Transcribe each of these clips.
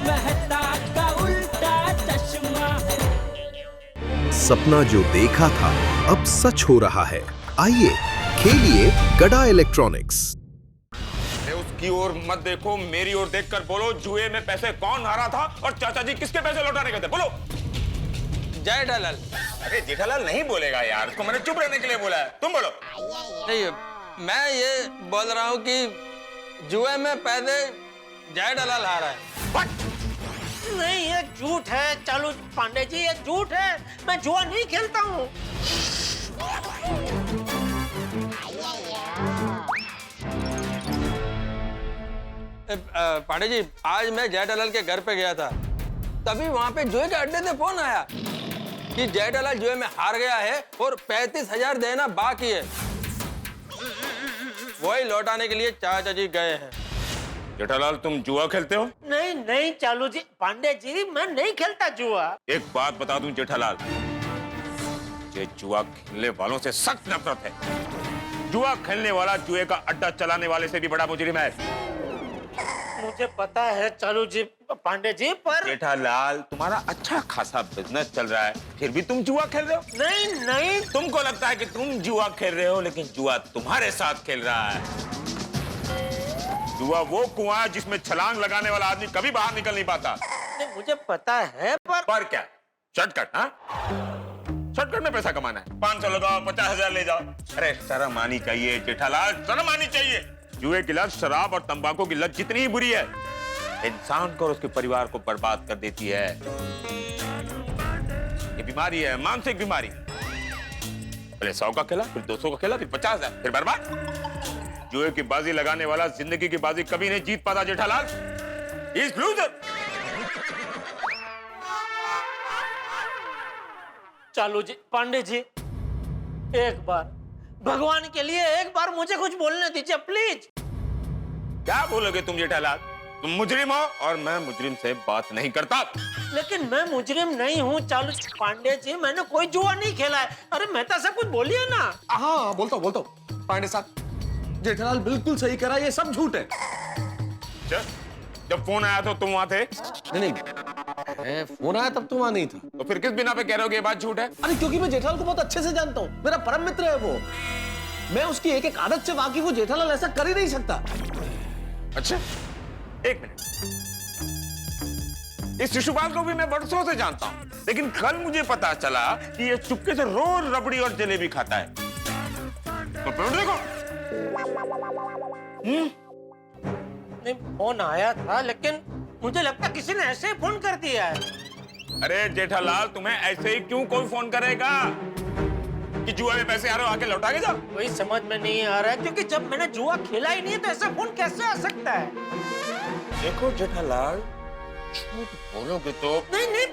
मेहता का उल्टा चश्मा। सपना जो देखा था अब सच हो रहा है। आइए खेलिए गड़ा इलेक्ट्रॉनिक्स। उसकी ओर मत देखो, मेरी ओर देखकर बोलो, जुए में पैसे कौन हारा था और चाचा जी किसके पैसे लौटाने गए थे? बोलो। जेठालाल। अरे जेठालाल नहीं बोलेगा यार, उसको मैंने चुप रहने के लिए बोला है। तुम बोलो। नहीं, मैं ये बोल रहा हूँ कि जुए में पैसे जेठालाल हारा है। What? नहीं, ये झूठ है चालू पांडे जी, ये झूठ है। मैं जुआ नहीं खेलता हूँ। पांडे जी, आज मैं जेठालाल के घर पे गया था, तभी वहां पे जुए के अड्डे से फोन आया कि जेठालाल जुए में हार गया है और 35,000 देना बाकी है। वही लौटाने के लिए चाचा जी गए हैं। जेठालाल तुम जुआ खेलते हो? नहीं नहीं चालू जी, पांडे जी मैं नहीं खेलता जुआ। एक बात बता दूं जेठालाल, ये जुआ खेलने वालों से सख्त नफरत है। जुआ खेलने वाला जुए का अड्डा चलाने वाले से भी बड़ा मुजरिम है। मुझे पता है चालू जी पांडे जी, पर जेठालाल तुम्हारा अच्छा खासा बिजनेस चल रहा है, फिर भी तुम जुआ खेल रहे हो? नहीं नहीं, तुमको लगता है कि तुम जुआ खेल रहे हो, लेकिन जुआ तुम्हारे साथ खेल रहा है। जुआ वो कुआं है जिसमें छलांग लगाने वाला आदमी कभी बाहर निकल नहीं पाता। नहीं मुझे पता है, पर क्या शॉर्टकट? हाँ, शॉर्टकट में पैसा कमाना है। 500 लगाओ, 50,000 ले जाओ। अरे शर्म आनी चाहिए जेठालाल, शर्म आनी चाहिए। जुए की लत, शराब और तंबाकू की लत जितनी ही बुरी है, इंसान को और उसके परिवार को बर्बाद कर देती है। ये बीमारी है, मानसिक बीमारी। पहले 100 का खेला, फिर 200 का खेला, फिर 50,000, फिर बर्बाद। जुए की बाजी लगाने वाला जिंदगी की बाजी कभी नहीं जीत पाता जेठालाल। He is loser। चालू जी पांडे जी, एक बार भगवान के लिए एक बार मुझे कुछ बोलने दीजिए प्लीज। क्या बोलोगे तुम जेठालाल? तुम मुजरिम हो और मैं मुजरिम से बात नहीं करता। लेकिन मैं मुजरिम नहीं हूँ चालू पांडे जी, मैंने कोई जुआ नहीं खेला है। अरे मेहता साहब कुछ बोलिए ना। हाँ बोलता हूँ पांडे साहब, जेठालाल बिल्कुल सही करा, ये सब झूठ है। जब फोन आया तो तुम वहां थे? नहीं, फोन आया तब तुम वहां नहीं था। तो फिर किस बिना पे कह रहे हो कि ये बात झूठ है? अरे क्योंकि मैं जेठालाल को बहुत अच्छे से जानता हूँ, मेरा परम मित्र है वो। मैं उसकी एक एक आदत से वाकिफ हूँ, जेठालाल ऐसा कर ही नहीं सकता। अच्छा, एक मिनट। इस शिशुपाल को भी मैं बरसों से जानता हूँ, लेकिन कल मुझे पता चला कि ये चुपके से रोज रबड़ी और जलेबी खाता है। तो देखो। नहीं, फोन आया था, लेकिन मुझे लगता किसी ने ऐसे ही फोन कर दिया है। अरे जेठालाल, तुम्हें ऐसे ही क्यों कोई फोन करेगा कि जुआ में पैसे आ रहे हो, आके लौटा के जाओ? वही समझ में नहीं आ रहा है, क्योंकि जब मैंने जुआ खेला ही नहीं है तो ऐसा फोन कैसे आ सकता है? देखो जेठालाल, झूठ बोलोगे तो। नहीं नहीं,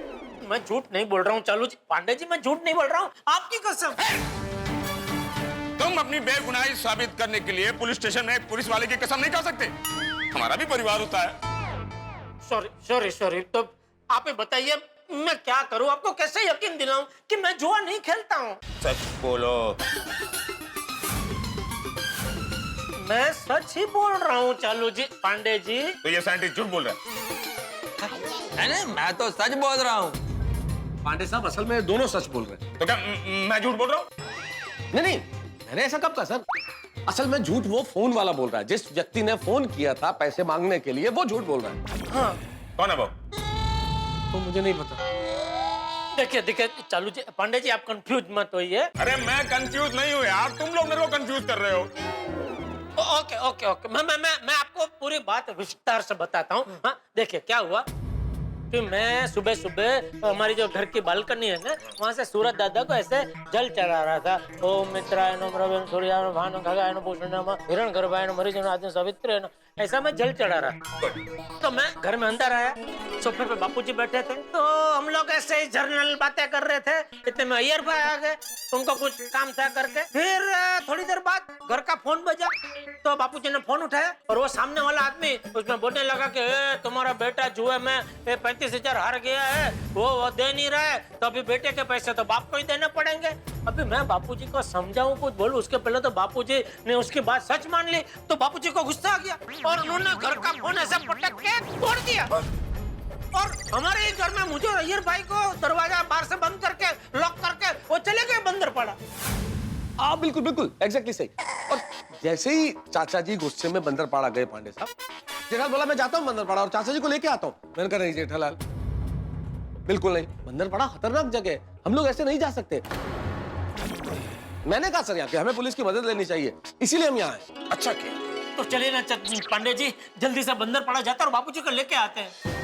मैं झूठ नहीं बोल रहा हूँ चालू जी पांडे जी, मैं झूठ नहीं बोल रहा हूँ, आपकी कसम। तुम अपनी बेगुनाही साबित करने के लिए पुलिस स्टेशन में एक पुलिस वाले की कसम नहीं खा सकते? हमारा भी परिवार होता है। सॉरी, तो आप ही बताइए मैं क्या करूं? आपको कैसे यकीन दिलाऊं कि मैं जुआ नहीं खेलता हूं? सच बोलो। मैं सच ही बोल रहा हूं चालू जी पांडे जी। तो ये साइंटिस्ट झूठ बोल रहा है? नहीं, मैं तो सच बोल रहा हूँ। पांडे साहब असल में दोनों सच बोल रहे हैं। तो क्या मैं झूठ बोल रहा हूँ? नहीं, मैंने ऐसा कब कहा सर? असल में झूठ वो फोन वाला बोल रहा है। जिस व्यक्ति ने फोन किया था पैसे मांगने के लिए, वो झूठ बोल रहा है। हाँ, कौन है वो? तो मुझे नहीं पता। देखिए चालू जी पांडे जी, आप कंफ्यूज मत होइए। अरे मैं कंफ्यूज नहीं हूँ यार, तुम लोग मेरे को कंफ्यूज कर रहे हो। ओके, मैं आपको पूरी बात विस्तार से बताता हूँ। हाँ, देखिए क्या हुआ कि मैं सुबह हमारी जो घर की बालकनी है ना, वहाँ से सूरज दादा को ऐसे जल चढ़ा रहा था। ओम मित्राय नमः रविं सूर्याय नमः भानु खगाय नमः पूषणाय नमः हिरण्य गर्भाय नमः मरीचि नमः आदित्य सावित्र्याय नमः, ऐसा मैं जल चढ़ा रहा। तो मैं घर में अंदर आया, सोफे पे बापूजी बैठे थे, तो हम लोग ऐसे ही जर्नल बातें कर रहे थे। इतने में अय्यर भाई आ गए, उनको कुछ काम था करके। फिर थोड़ी देर बाद घर का फोन बजा, तो बापूजी ने फोन उठाया और वो सामने वाला आदमी उसमें बोलने लगा कि तुम्हारा बेटा जुए में 35,000 हार गया है, वो दे नहीं रहा है, तो अभी बेटे के पैसे तो बाप को ही देने पड़ेंगे। अभी मैं बापूजी को समझाऊं, कुछ बोलूं, उसके पहले तो बापूजी ने उसकी बात सच मान ली। तो बापूजी को गुस्सा आ गया और उन्होंने घर का फोन ऐसे पटक के तोड़ दिया। हमारे ही घर में मुझे और अय्यर भाई को दरवाजा बाहर से बंद करके लॉक करके वो चले गए बंदर पड़ा। हाँ बिल्कुल बिल्कुल एग्जैक्टली सही। और जैसे ही चाचा जी गुस्से में बंदरपाड़ा गए पांडे साहब, जेठालाल बोला मैं जाता हूँ बंदरपाड़ा और चाचा जी को लेके आता हूँ। मैंने कहा नहीं जेठालाल, बिल्कुल नहीं, बंदरपाड़ा खतरनाक जगह है, हम लोग ऐसे नहीं जा सकते। मैंने कहा सर यहाँ पे हमें पुलिस की मदद लेनी चाहिए, इसीलिए हम यहाँ आए। अच्छा किया। तो चलिए ना पांडे जी, जल्दी से बंदर पड़ा जाता है और बापूजी को लेके आते हैं।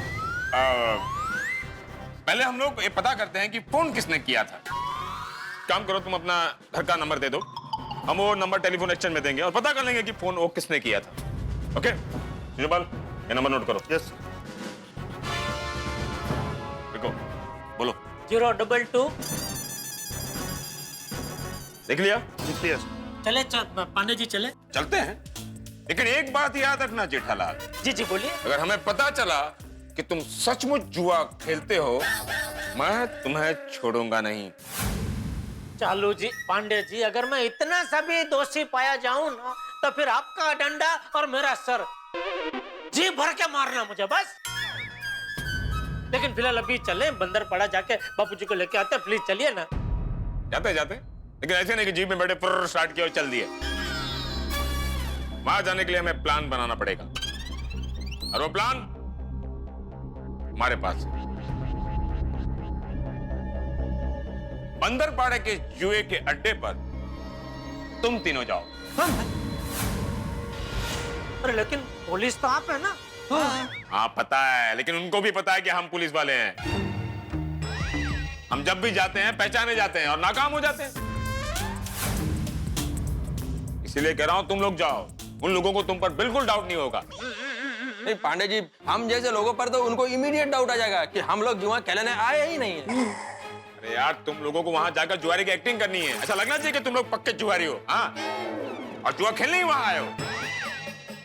पहले हम लोग ये पता करते हैं कि फोन किसने किया था। काम करो, तुम अपना घर का नंबर दे दो, हम वो नंबर टेलीफोन एक्सचेंज में देंगे और पता कर लेंगे कि फोन वो किसने किया था। ओके शिवपाल, ये नंबर नोट करो। यस। देखो, बोलो। 022। देख लिया? यस। चले पांडे जी चले। चलते हैं, लेकिन एक बात याद रखना जेठालाल, जी जी बोलिए। अगर हमें पता चला कि तुम सचमुच जुआ खेलते हो, मैं तुम्हें छोड़ूंगा नहीं। चालू जी, पांडे जी, अगर मैं इतना सा भी दोषी पाया जाऊं ना, तो फिर आपका डंडा और मेरा सर जी भर के मारना मुझे बस। लेकिन फिलहाल अभी चले बंदर पड़ा जाके बापूजी को लेके आते, प्लीज चलिए ना। जाते जाते, लेकिन ऐसे नहीं कि जीप में बैठे पुर्र स्टार्ट किया और चल दिए। वहां जाने के लिए हमें प्लान बनाना पड़ेगा, और वो प्लान हमारे पास है। बंदरपाड़े के जुए के अड्डे पर तुम तीनों जाओ। अरे लेकिन पुलिस तो आप है ना। हाँ पता है, लेकिन उनको भी पता है कि हम पुलिस वाले हैं। हम जब भी जाते हैं पहचाने जाते हैं और नाकाम हो जाते हैं। इसीलिए कह रहा हूं तुम लोग जाओ, उन लोगों को तुम पर बिल्कुल डाउट नहीं होगा। नहीं पांडे जी, हम जैसे लोगों पर तो उनको इमीडिएट डाउट आ जाएगा कि हम लोग जुआ खेलने आए ही नहीं है। अरे यार, तुम लोगों को वहां जाकर जुआरी की एक्टिंग करनी है, ऐसा लगना चाहिए कि तुम लोग पक्के जुआरी हो। हाँ, और जुआ खेलने ही वहां आए हो।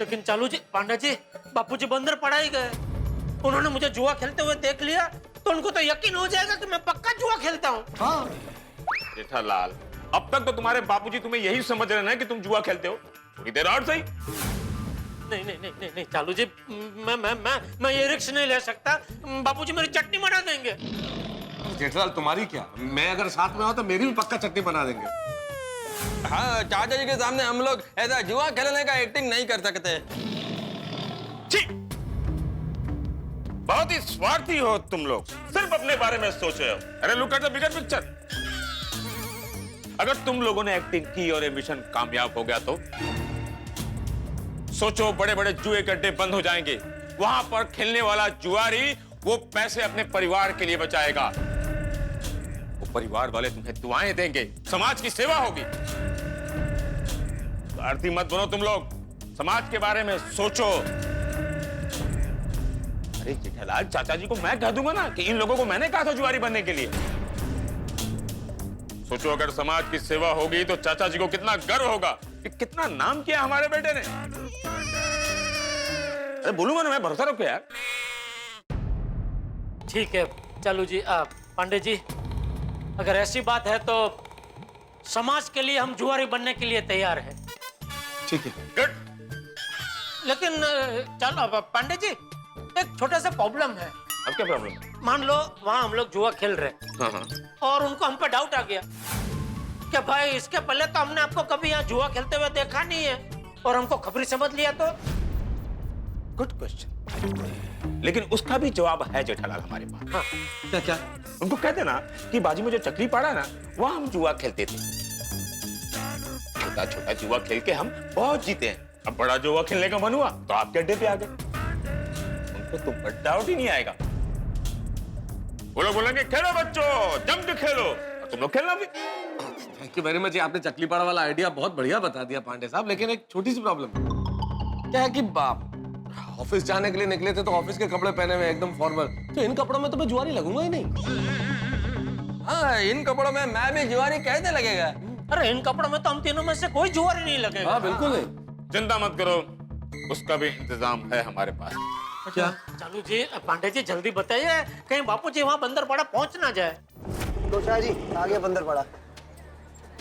लेकिन चालू जी, पांडे जी, बापूजी बंदर पड़ा ही गए, उन्होंने मुझे जुआ खेलते हुए देख लिया तो उनको तो यकीन हो जाएगा कि मैं पक्का जुआ खेलता हूँ। हाँ। जेठालाल, अब तक तो तुम्हारे बापूजी तुम्हें यही समझ रहे हैं कि तुम जुआ खेलते हो। थोड़ी देर और सही। नहीं नहीं नहीं नहीं नहीं चालू जी, मैं ये रिस्क नहीं ले सकता। बापूजी मेरी चटनी बना देंगे। जेठालाल तुम्हारी क्या, मैं अगर साथ में हो तो मेरी भी पक्का चटनी बना देंगे। हाँ, चाचा जी के सामने हम लोग ऐसा जुआ खेलने का एक्टिंग नहीं कर सकते। छी! बहुत ही स्वार्थी हो तुम लोग, सिर्फ अपने बारे में सोच रहे हो। अरे look at the bigger picture. अगर तुम लोगों ने एक्टिंग की और ये मिशन कामयाब हो गया तो सोचो, बड़े बड़े जुए के अड्डे बंद हो जाएंगे। वहां पर खेलने वाला जुआरी वो पैसे अपने परिवार के लिए बचाएगा। वो परिवार वाले तुम्हें दुआएं देंगे, समाज की सेवा होगी। स्वार्थी मत बनो तुम लोग, समाज के बारे में सोचो। अरे जेठालाल, चाचा जी को मैं कह दूंगा ना कि इन लोगों को मैंने कहा था जुआरी बनने के लिए। सोचो, अगर समाज की सेवा होगी तो चाचा जी को कितना गर्व होगा कि कितना नाम किया हमारे बेटे ने। अरे बोलूंगा ना मैं, भरोसा रखो यार। ठीक है चालू जी, पांडे जी, अगर ऐसी बात है तो समाज के लिए हम जुआरी बनने के लिए तैयार हैं। ठीक है, गुड। लेकिन चलो पांडे जी, एक छोटा सा प्रॉब्लम है। अब क्या प्रॉब्लम? मान लो वहां हम लोग जुआ खेल रहे हाँ हाँ। और उनको हम पे डाउट आ गया कि भाई इसके पहले तो हमने आपको कभी यहाँ जुआ खेलते हुए देखा नहीं है, और हमको खबरी समझ लिया तो। गुड क्वेश्चन, लेकिन उसका भी जवाब है जेठालाल हमारे पास। हाँ। क्या क्या? उनको कहते ना कि बाजी में जो चकरी पड़ा ना, वहां हम जुआ खेलते थे। छोटा छोटा जुआ खेल के हम बहुत जीते हैं। अब बड़ा जुआ खेलने का मन हुआ तो आपके अड्डे पे आ गए। उनको तुम पर डाउट ही नहीं आएगा। वो लोग बोलेंगे खेलो बच्चों, जम के खेलो, और तुम लोग खेलना भी। थैंक यू वेरी मच, आपने चकली पाड़ा वाला आइडिया बहुत बढ़िया बता दिया पांडे साहब। लेकिन एक छोटी सी प्रॉब्लम क्या है कि बाप ऑफिस जाने के लिए निकले थे तो ऑफिस के कपड़े पहने हुए एकदम फॉर्मल, तो इन कपड़ों में तो मैं जुआरी लगूंगा ही नहीं। हाँ, इन कपड़ों में मैं भी जुआरी कैसे लगेगा? अरे इन कपड़ों में तो हम तीनों में से कोई जुआरी नहीं लगेगा। हाँ बिल्कुल नहीं। चिंता मत करो, उसका भी इंतजाम है हमारे पास। क्या? चालू जी, पांडे जी जल्दी बताइए, कहीं बापूजी वहाँ बंदर पड़ा पहुँच ना जाए। तो शाह जी आ गया बंदर पड़ा।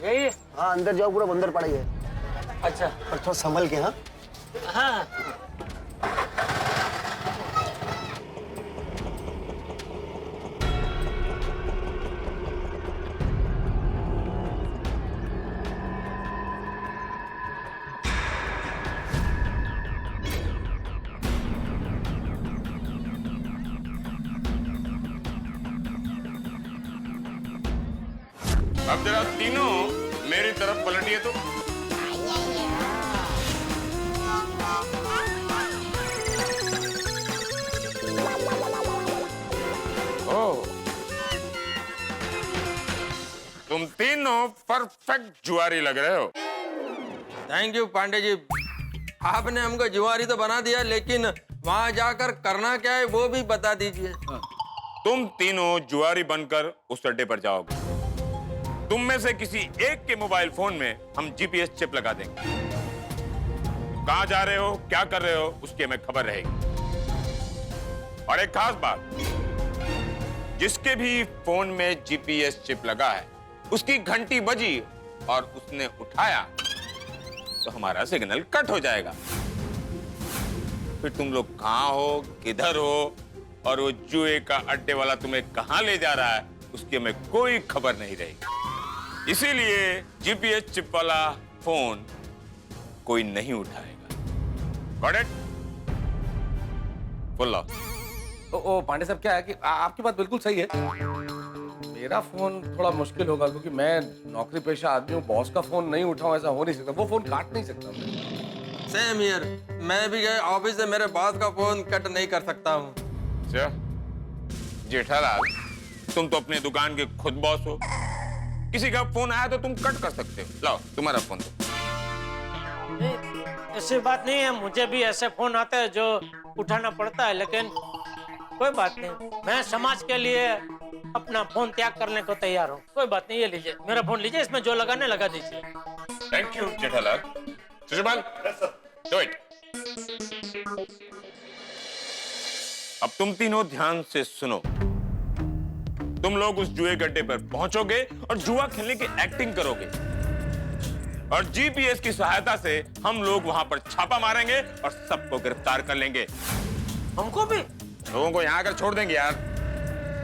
यही? हाँ अंदर जाओ, पूरा बंदर पड़ा ही है। अच्छा। पर थोड़ा संभल के। हाँ हाँ। अब जरा तीनों मेरी तरफ पलटिए तो। ओह, तुम तीनों परफेक्ट जुआरी लग रहे हो। थैंक यू पांडे जी, आपने हमको जुआरी तो बना दिया, लेकिन वहां जाकर करना क्या है वो भी बता दीजिए। तुम तीनों जुआरी बनकर उस अड्डे पर जाओगे। तुम में से किसी एक के मोबाइल फोन में हम जीपीएस चिप लगा देंगे। कहां जा रहे हो, क्या कर रहे हो, उसकी हमें खबर रहेगी। और एक खास बात, जिसके भी फोन में जीपीएस चिप लगा है, उसकी घंटी बजी और उसने उठाया तो हमारा सिग्नल कट हो जाएगा। फिर तुम लोग कहां हो, किधर हो, और वो जुए का अड्डे वाला तुम्हें कहां ले जा रहा है, उसकी हमें कोई खबर नहीं रहेगी। इसीलिए जीपीएस चिप वाला फोन कोई नहीं उठाएगा। Got it? Full loss. ओ पांडे साहब, क्या है कि आपकी बात बिल्कुल सही है। मेरा फोन थोड़ा मुश्किल होगा क्योंकि मैं नौकरी पेशा आदमी हूँ, बॉस का फोन नहीं उठाऊं ऐसा हो नहीं सकता। वो फोन काट नहीं सकता मैं। सेम हियर, मैं भी गए ऑफिस से मेरे बॉस का फोन कट नहीं कर सकता हूँ। अच्छा, जेठालाल, तुम तो अपने दुकान के खुद बॉस हो। किसी का फोन आया तो तुम कट कर सकते हो। लाओ तुम्हारा फोन दो। ऐसी बात नहीं है, मुझे भी ऐसे फोन आते हैं जो उठाना पड़ता है, लेकिन कोई बात नहीं, मैं समाज के लिए अपना फोन त्याग करने को तैयार हूँ। कोई बात नहीं, ये लीजिए मेरा फोन लीजिए, इसमें जो लगाने लगा दीजिए। Thank you Jethalal. Shishupal, do it. अब तुम तीनों ध्यान से सुनो। तुम लोग उस जुए गड्ढे पर पहुंचोगे और जुआ खेलने की एक्टिंग करोगे, और जीपीएस की सहायता से हम लोग वहां पर छापा मारेंगे और सबको गिरफ्तार कर लेंगे। हमको भी? लोगों को यहाँ आकर छोड़ देंगे यार।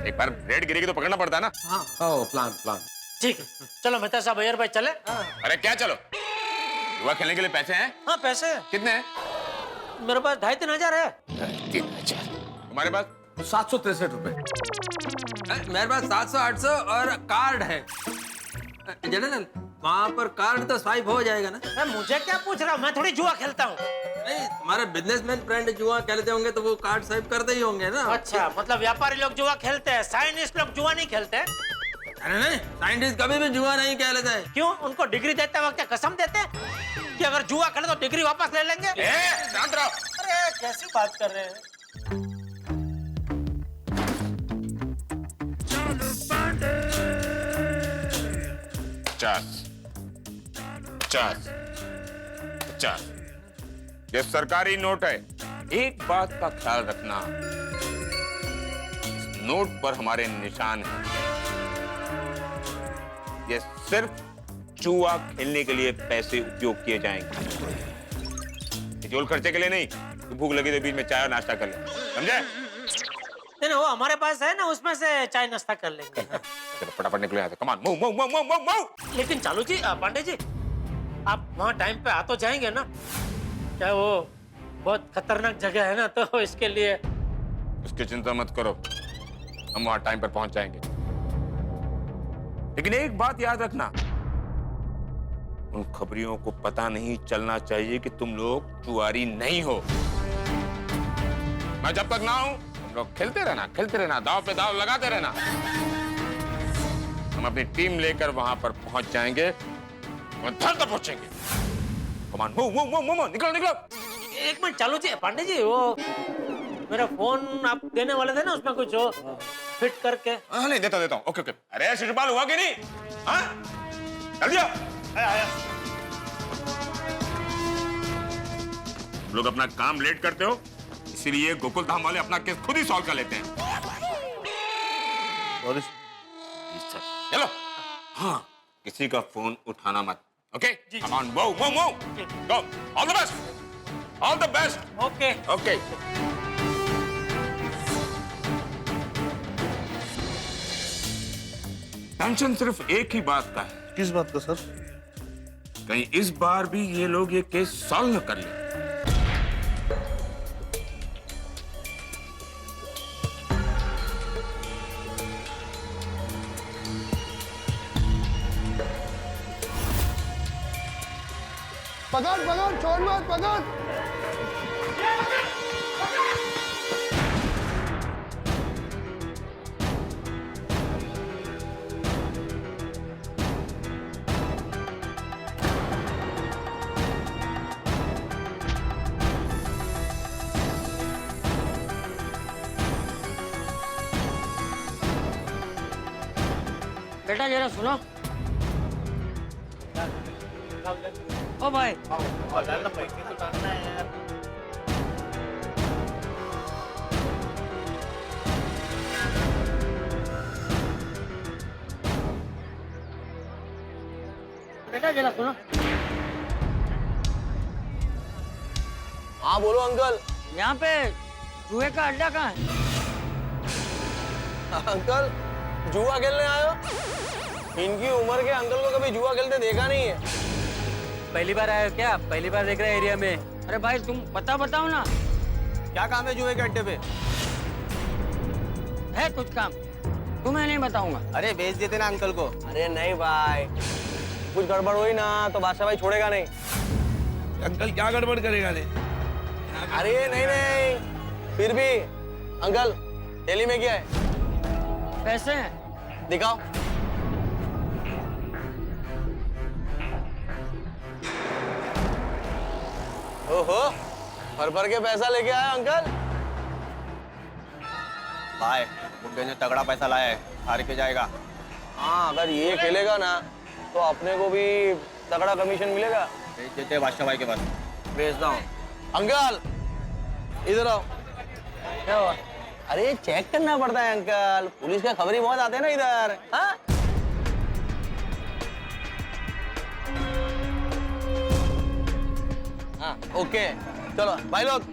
एक बार रेड गिरेगी तो पकड़ना पड़ता है ना। हाँ, प्लान। ठीक है, चलो मेहता साहब, अय्यर भाई चले। अरे क्या चलो, जुआ खेलने के लिए पैसे हैं? हाँ पैसे कितने हैं? मेरे पास 2,500-3,000 है। 3,000। तुम्हारे पास? 763 रुपए। मेरे पास 700-800 और कार्ड है। जनरल, वहाँ पर कार्ड तो स्वाइप हो जाएगा ना? मुझे क्या पूछ रहा हूँ, मैं थोड़ी जुआ खेलता हूँ। नहीं, हमारे बिजनेसमैन फ्रेंड जुआ खेलते होंगे तो वो कार्ड स्वाइप करते ही होंगे ना। अच्छा, मतलब व्यापारी लोग जुआ खेलते हैं, साइंटिस्ट लोग जुआ नहीं खेलते? अरे नहीं, साइंटिस्ट कभी भी जुआ नहीं खेलते हैं। क्यों? उनको डिग्री देते वक्त कसम देते हैं कि अगर जुआ खेले तो डिग्री वापस ले लेंगे? शांत रहो। अरे कैसी बात कर रहे हैं? पचास। ये सरकारी नोट है। एक बात का ख्याल रखना, इस नोट पर हमारे निशान हैं। ये सिर्फ जुआ खेलने के लिए पैसे उपयोग किए जाएंगे, फिजूल खर्चे के लिए नहीं। तो भूख लगी तो बीच में चाय और नाश्ता कर ले, समझे? नहीं, वो हमारे पास है ना, उसमें से चाय नाश्ता कर लेंगे। चलो फटाफट निकलो यहाँ से, come on, move move move move move. लेकिन चालू जी, पांडे जी, आप वहाँ टाइम पे आ तो जाएंगे ना? क्या वो बहुत खतरनाक जगह है ना, तो इसके लिए उसकी चिंता मत करो, हम वहाँ टाइम पर पहुंच जाएंगे। लेकिन एक बात याद रखना, उन खबरियों को पता नहीं चलना चाहिए कि तुम लोग जुआरी नहीं हो। मैं जब तक ना हूं, तुम लोग खेलते रहना, दांव पे दांव लगाते रहना। हम अपनी टीम लेकर वहां पर पहुंच जाएंगे और धर तक पहुंचेंगे। कमान, मूव मूव मूव मूव, निकलो निकलो। एक मिनट चालू जी, पांडे जी, वो मेरा फोन आप देने वाले थे ना, उसमें कुछ हो फिट करके। हाँ नहीं, देता हूँ। Okay okay. अरे शिशुपाल, हुआ कि नहीं? हाँ, जल्दी आओ। लोग अपना काम लेट करते हो, इसीलिए गोकुल धाम वाले अपना केस खुद ही सॉल्व कर लेते हैं। चलो, हाँ, किसी का फोन उठाना मत। Okay? Come on, move. Go. All the best. Okay. Tension सिर्फ एक ही बात का है। किस बात का सर? कहीं इस बार भी ये लोग ये केस सॉल्व न कर ले। पकड़ पकड़, छोड़ मत, पकड़। बेटा जरा सुनो। ओ भाई, बेटा जरा सुनो। हाँ बोलो अंकल। यहाँ पे जुए का अड्डा कहाँ है? अंकल जुआ खेलने आए हो? इनकी उम्र के अंकल को कभी जुआ खेलते देखा नहीं है। पहली बार आए हो क्या? पहली बार देख रहे हैं एरिया में? अरे भाई तुम पता बताओ ना, क्या काम है जुए के अड्डे पे? है कुछ काम? तुम्हें नहीं बताऊंगा। अरे भेज देते ना अंकल को। अरे नहीं भाई, कुछ गड़बड़ हुई ना तो बादशाह भाई छोड़ेगा नहीं। अंकल क्या गड़बड़ करेगा ने? अरे नहीं नहीं, फिर भी अंकल थैली में क्या है? पैसे हैं? दिखाओ। ओहो, भर के पैसा लेके आया अंकल। भाई बुड्ढे ने तगड़ा पैसा लाया है, हार के जाएगा। हाँ अगर ये खेलेगा ना तो अपने को भी तगड़ा कमीशन मिलेगा। भेज देते हैं बादशाह भाई के पास। भेजता हूँ। अंकल इधर आओ। क्या हुआ? अरे चेक करना पड़ता है अंकल, पुलिस का खबरी बहुत आते हैं ना इधर। हाँ हाँ ओके, चलो भाई लोग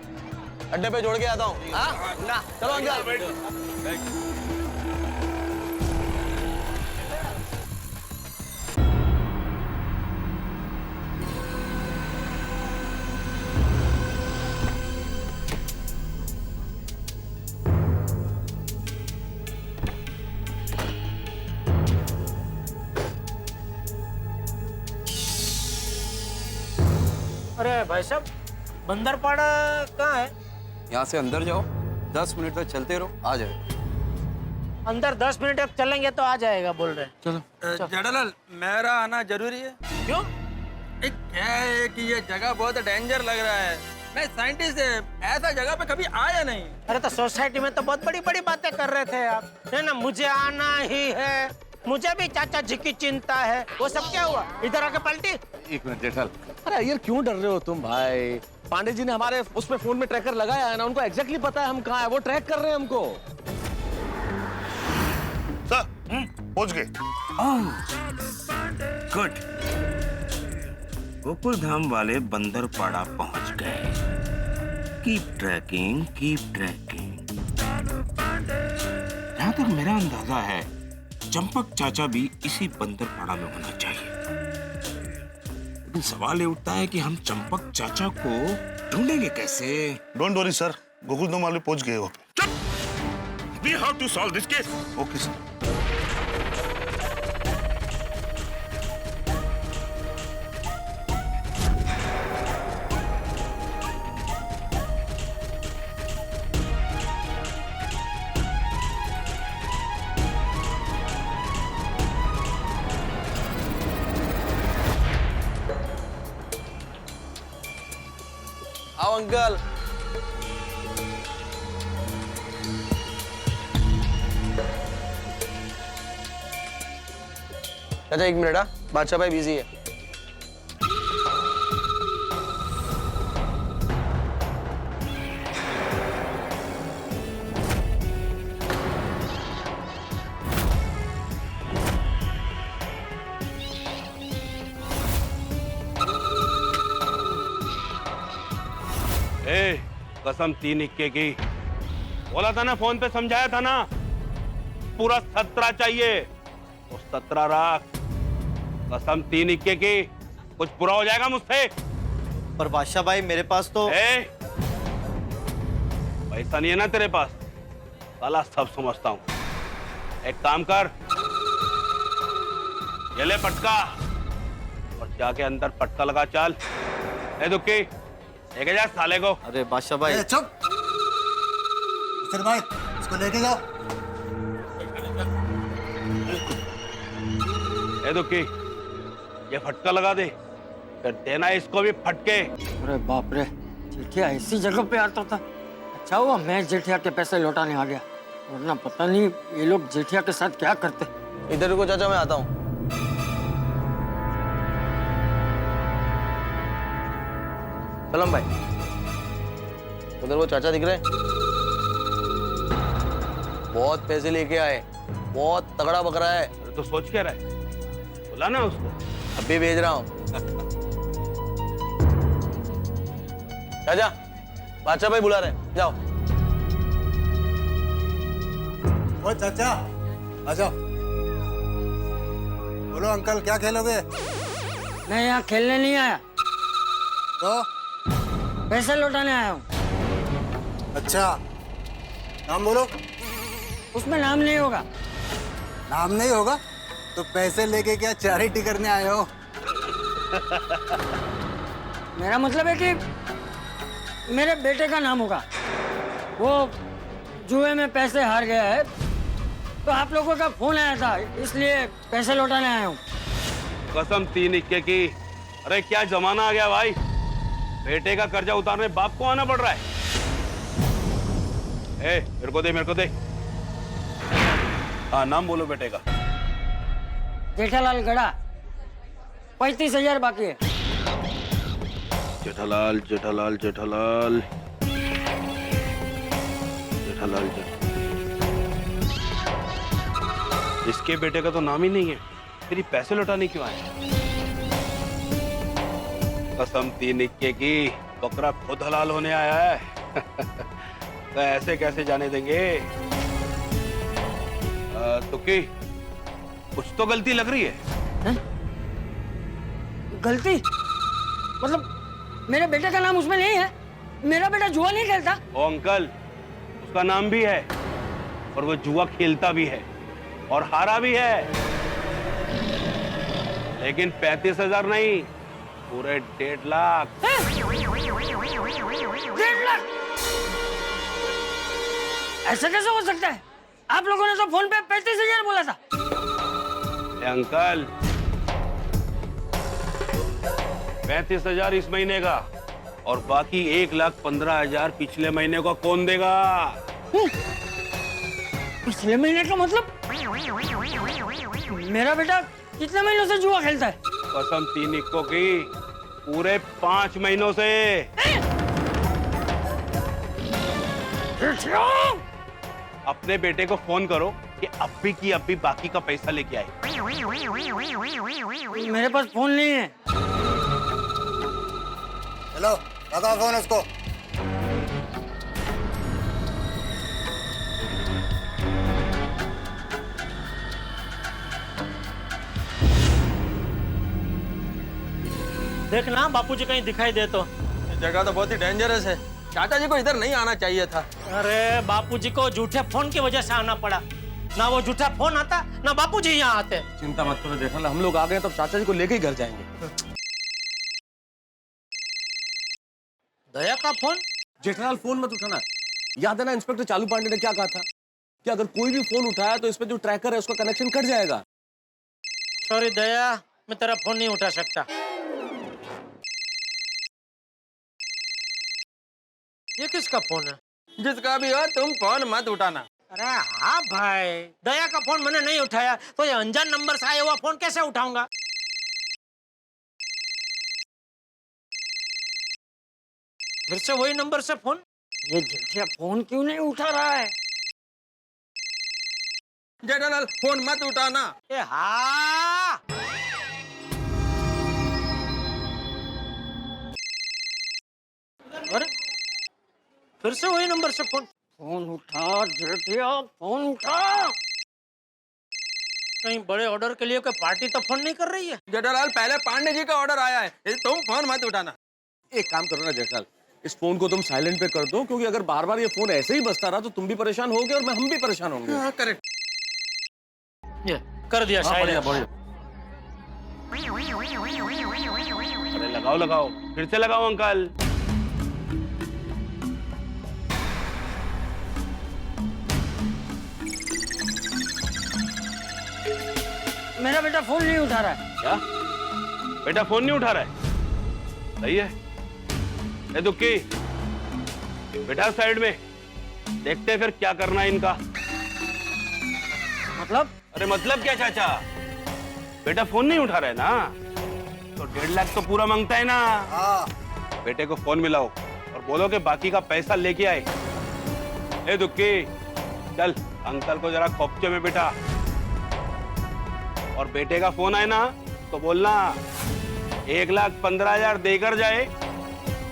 अड्डे पे जोड़ के आता हूँ। हाँ ना चलो अंकल। अरे भाई साहब, बंदरपाड़ा कहाँ है? यहाँ से अंदर जाओ, 10 मिनट तक चलते रहो, आ जाए। अंदर 10 मिनट तक चलेंगे तो आ जाएगा बोल रहे हैं। चलो। जेठालाल, मेरा आना जरूरी है। क्यों? एक क्या है कि ये जगह बहुत डेंजर लग रहा है। मैं साइंटिस्ट है, ऐसा जगह पे कभी आया नहीं। अरे तो सोसाइटी में तो बहुत बड़ी बड़ी बातें कर रहे थे आप, है ना? मुझे आना ही है, मुझे भी चाचा जी की चिंता है। वो सब क्या हुआ? इधर आके पलटी। एक मिनट जेठल, अरे यार क्यों डर रहे हो तुम भाई? पांडे जी ने हमारे उसमें फोन में ट्रैकर लगाया है ना, उनको एग्जैक्टली पता है हम कहाँ है, वो ट्रैक कर रहे हैं हमको। सर पहुंच गए। गुड। गोकुल धाम वाले बंदरपाड़ा पहुंच गए। Keep trekking, keep trekking. जहां तक मेरा अंदाजा है, चंपक चाचा भी इसी बंदरपाड़ा में होना चाहिए। लेकिन सवाल ये उठता है कि हम चंपक चाचा को ढूंढेंगे कैसे? Don't worry sir, Gokul Dham वाले पहुंच गए वहां पे। चुप! We have to solve this case. Okay sir. आओ अंकल। चाचा एक मिनट, बादशाह भाई बिजी है। कसम 3 इक्के की बोला था ना, फोन पे समझाया था ना, पूरा 17 चाहिए तो 17 रख। कसम 3 इक्के की, कुछ बुरा हो जाएगा मुझसे। पर बादशाह भाई मेरे पास तो पैसा नहीं है ना तेरे पास? साला सब समझता हूँ। एक काम कर, ये ले पटका और जाके अंदर पटका लगा। चल ए दुक्की लेके जा साले को। अरे बादशाह भाई चुप सर भाई, इसको लेके जाओ। ए दुक्की ये फटका लगा दे, फिर देना इसको भी फटके। अरे बाप रे, जेठिया ऐसी जगह पे आता था। अच्छा हुआ मैं जेठिया के पैसे लौटाने आ गया, वरना पता नहीं ये लोग जेठिया के साथ क्या करते। इधर रुको चाचा, मैं आता हूँ। सलाम भाई, उधर वो चाचा दिख रहे हैं, बहुत पैसे लेके आए, बहुत तगड़ा बकरा है। अरे तो सोच क्या रहा है, बुला ना उसको। अभी भेज रहा हूँ। चाचा, बादशाह भाई बुला रहे हैं, जाओ। ओ चाचा आ जाओ। बोलो अंकल, क्या खेलोगे? मैं यहाँ खेलने नहीं आया, तो पैसे लौटाने आया हूँ। अच्छा, नाम बोलो। उसमें नाम नहीं होगा। नाम नहीं होगा तो पैसे लेके क्या चैरिटी करने आए हो? मेरा मतलब है कि मेरे बेटे का नाम होगा। वो जुए में पैसे हार गया है, तो आप लोगों का फोन आया था, इसलिए पैसे लौटाने आया हूँ। कसम 3 इक्के की। अरे क्या जमाना आ गया भाई, बेटे का कर्जा उतारने बाप को आना पड़ रहा है। ए, मेरे को दे, मेरे को दे। हाँ, नाम बोलो बेटे का। जेठालाल गड़ा, 35,000 बाकी है। जेठालाल जेठालाल जेठालाल जेठालाल इसके बेटे का तो नाम ही नहीं है, फिर ये पैसे लौटाने क्यों आए? कसम 3 इक्के की, बकरा खुद हलाल होने आया है। तो ऐसे कैसे जाने देंगे? तुक्की, कुछ तो गलती लग रही है। गलती? मतलब मेरे बेटे का नाम उसमें नहीं है? मेरा बेटा जुआ नहीं खेलता। ओ अंकल, उसका नाम भी है और वो जुआ खेलता भी है और हारा भी है, लेकिन 35,000 नहीं, पूरे 1.5 लाख। 1.5 लाख? ऐसा कैसे हो सकता है? आप लोगों ने तो फोन पे 35,000 बोला था। अंकल, 35,000 इस महीने का और बाकी 1,15,000 पिछले महीने का कौन देगा? पिछले महीने का मतलब? मेरा बेटा कितने महीनों से जुआ खेलता है? कसम 3 इक्कों की, पूरे 5 महीनों से। अपने बेटे को फोन करो कि अभी की अभी बाकी का पैसा लेके आए। मेरे पास फोन नहीं है। हेलो, लगाओ फोन उसको। देखना बापूजी कहीं दिखाई दे तो। जगह तो बहुत ही डेंजरस है, चाचा जी को इधर नहीं आना चाहिए था। अरे बापूजी को झूठे फोन की वजह से आना पड़ा, ना वो झूठा फोन आता ना बापूजी यहाँ आते। चिंता मत करो जेठालाल, हम लोग आ गए तो चाचा जी को लेके ही घर जाएंगे। दया का फोन? जेठालाल फोन मत उठाना। याद है ना इंस्पेक्टर चालू पांडे ने क्या कहा था कि अगर कोई भी फोन उठाया तो इसमें जो ट्रैकर है उसका कनेक्शन कट जाएगा। सॉरी दया, मैं तेरा फोन नहीं उठा सकता। ये किसका फोन है? जिसका भी हो तुम फोन मत उठाना। अरे हाँ भाई, दया का फोन मैंने नहीं उठाया तो ये अनजान नंबर से आया हुआ फोन कैसे उठाऊंगा? फिर से वही नंबर से फोन। ये जेठिया फोन क्यों नहीं उठा रहा है? जेठालाल फोन मत उठाना। ए हाँ, अरे फिर से वही नंबर से फोन। फोन उठा जेठिया, फोन उठा। कहीं बड़े ऑर्डर के लिए कोई पार्टी तो फोन नहीं कर रही है? जेठालाल पहले पांडे जी का ऑर्डर आया है, तुम फोन मत उठाना। एक काम करो ना जेठालाल, इस फोन को तुम साइलेंट पे कर दो, क्योंकि अगर बार बार ये फोन ऐसे ही बजता रहा तो तुम भी परेशान होगे और हम भी परेशान होंगे। करेक्ट, ये कर दिया शायद। बढ़िया बढ़िया। अरे लगाओ लगाओ, फिर से लगाओ अंकल। मेरा बेटा फोन नहीं उठा रहा है। क्या बेटा फोन नहीं उठा रहा है? सही है। ए दुक्की, बेटा साइड में, देखते हैं फिर क्या करना है इनका। मतलब? अरे मतलब क्या चाचा, बेटा फोन नहीं उठा रहा है ना, तो 1.5 लाख तो पूरा मांगता है ना। बेटे को फोन मिलाओ और बोलो कि बाकी का पैसा लेके आए। ए दुक्की, चल अंकल को जरा खोपचे में बिठा, और बेटे का फोन आए ना तो बोलना 1,15,000 देकर जाए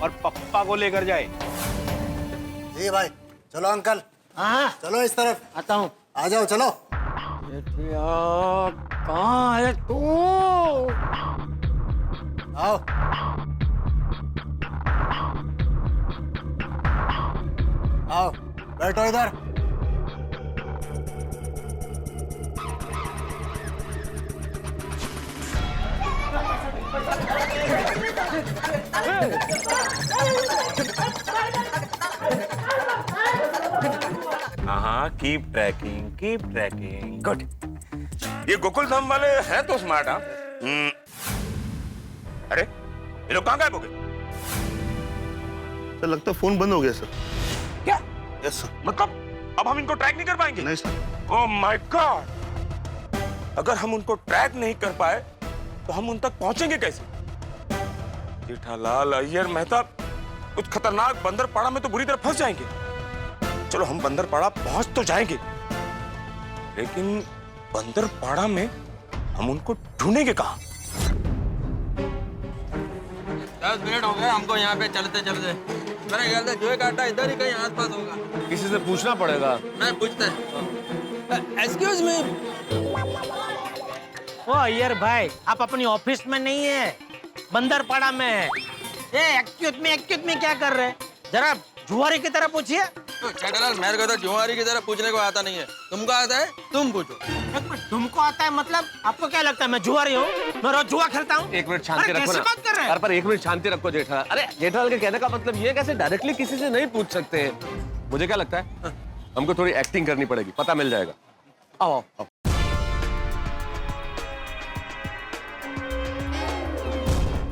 और पप्पा को लेकर जाए। जी भाई, चलो अंकल। हाँ चलो इस तरफ। आता हूँ। आ जाओ, चलो। कहाँ है तू? आओ। आओ, बैठो इधर। हाँ, कीप ट्रैकिंग, गुड। ये गोकुल धाम वाले हैं तो स्मार्ट। हाँ, अरे ये लोग कहाँ गायब हो गए? सर लगता है फोन बंद हो गया सर। क्या? Yes sir. मतलब अब हम इनको ट्रैक नहीं कर पाएंगे? नहीं सर। ओह माय गॉड, अगर हम उनको ट्रैक नहीं कर पाए तो हम उन तक पहुंचेंगे कैसे? जेठालाल, अय्यर, मेहता, कुछ खतरनाक बंदरपाड़ा में तो बुरी तरह फंस जाएंगे। चलो हम बंदरपाड़ा पहुंच तो जाएंगे, लेकिन बंदरपाड़ा में हम उनको ढूंढेंगे कहाँ? 10 मिनट हो गए हमको यहाँ पे चलते चलते। मेरा ख्याल था जुए का अड्डा इधर ही कहीं आसपास होगा। किसी से पूछना पड़ेगा। मैं पूछता है। Excuse me. ओ अय्यर भाई, आप अपनी ऑफिस में नहीं है, बंदरपाड़ा में है। ये एक्यूट में क्या कर रहे हैं? जरा जुआरी की तरह पूछिए। जेठालाल, मेरे को तो जुआरी की तरह पूछने को आता नहीं है। तुमको आता है, तुम पूछो। तुमको आता है मतलब? आपको क्या लगता है मैं जुआरी हूँ? मैं रोज जुआ खेलता हूँ। एक मिनट शांति रखो ना। बात कर रहे हैं? पर एक मिनट शांति रखो जेठालाल। अरे जेठालाल के कहने का मतलब ये कैसे डायरेक्टली किसी से नहीं पूछ सकते? मुझे क्या लगता है, हमको थोड़ी एक्टिंग करनी पड़ेगी, पता मिल जाएगा। आओ आओ।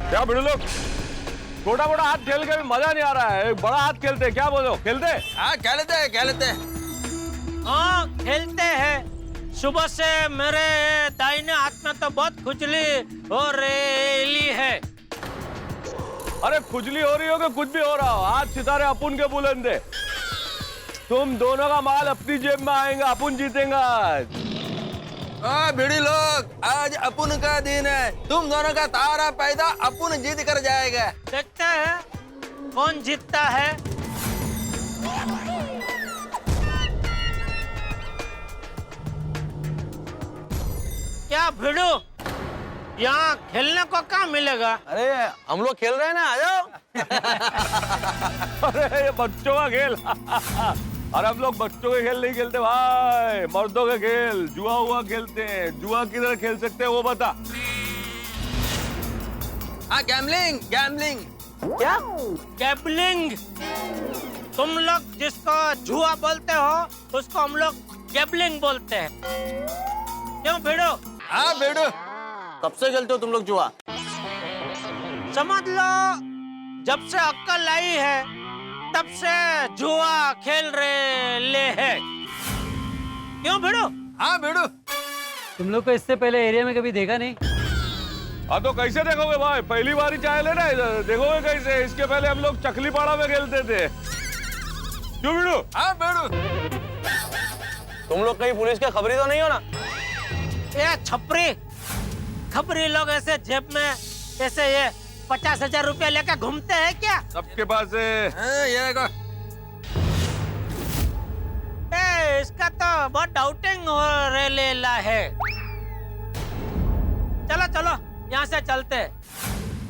क्या बड़े लोग, छोटा मोटा हाथ खेल के भी मजा नहीं आ रहा है, एक बड़ा हाथ खेलते हैं, क्या बोलो? खेलते? हाँ खेलते हैं। हाँ खेलते हैं। सुबह से मेरे दाहिने हाथ में तो बहुत खुजली हो रही है। अरे खुजली हो रही हो कि कुछ भी हो रहा हो, आज सितारे अपुन के बुलंद है। तुम दोनों का माल अपनी जेब में आएगा, अपुन जीतेंगे आज। भिड़ी लोग, आज अपुन का दिन है। तुम दोनों का तारा पैदा अपुन जीत कर जाएगा। देखते हैं कौन जीतता है। क्या भिड़ू, यहाँ खेलने को क्या मिलेगा? अरे हम लोग खेल रहे हैं ना, आ जाओ। अरे ये बच्चों का खेल। अरे हम लोग बच्चों के खेल नहीं खेलते भाई, मर्दों के खेल, जुआ हुआ खेलते हैं। जुआ किधर खेल सकते हैं वो बता। हाँ गैम्बलिंग। क्या? गैम्बलिंग? तुम लोग जिसको जुआ बोलते हो उसको हम लोग गैम्बलिंग बोलते हैं। क्यों भिड़ो? हाँ भिड़ो। कब से खेलते हो तुम लोग जुआ? समझ लो जब से अक्ल आई है तब से जुआ खेल रहे हैं। क्यों भिड़ो? हाँ भिड़ो। तुम लोग को इससे पहले एरिया में कभी देखा नहीं? हाँ तो कैसे देखोगे भाई, पहली बार ही चाय लेना है, देखोगे कैसे? इसके पहले हम लोग चकली पाड़ा में खेलते थे। क्यों भिड़ो? हाँ भिड़ो। तुम लोग कहीं पुलिस के खबरी तो नहीं हो ना? ये खबरी लोग ऐसे जेब में ऐसे ये 50,000 रुपया लेकर घूमते हैं क्या? सबके पास है। ये देखो। इसका तो बहुत डाउटिंग हो रहा है। चलो यहाँ से चलते।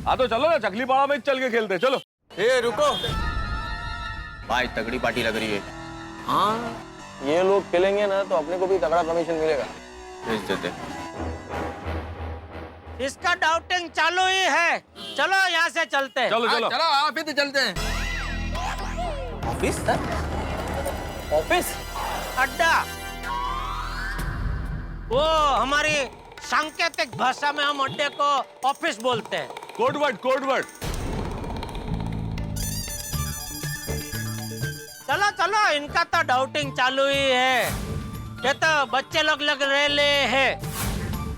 हाँ तो चलो ना, चकली पाड़ा में चल के खेलते, चलो। ए रुको भाई, तगड़ी पार्टी लग रही है। हाँ ये लोग खेलेंगे ना तो अपने को भी तगड़ा कमीशन मिलेगा। भेज देते। इसका डाउटिंग चालू ही है। चलो यहाँ से चलते हैं। चलो चलो चलो आप ही तो चलते हैं। ऑफिस ऑफिस अड्डा, वो हमारी सांकेतिक भाषा में हम अड्डे को ऑफिस बोलते हैं। Code word code word. चलो चलो, इनका तो डाउटिंग चालू ही है। ये तो बच्चे लोग लग रहे हैं।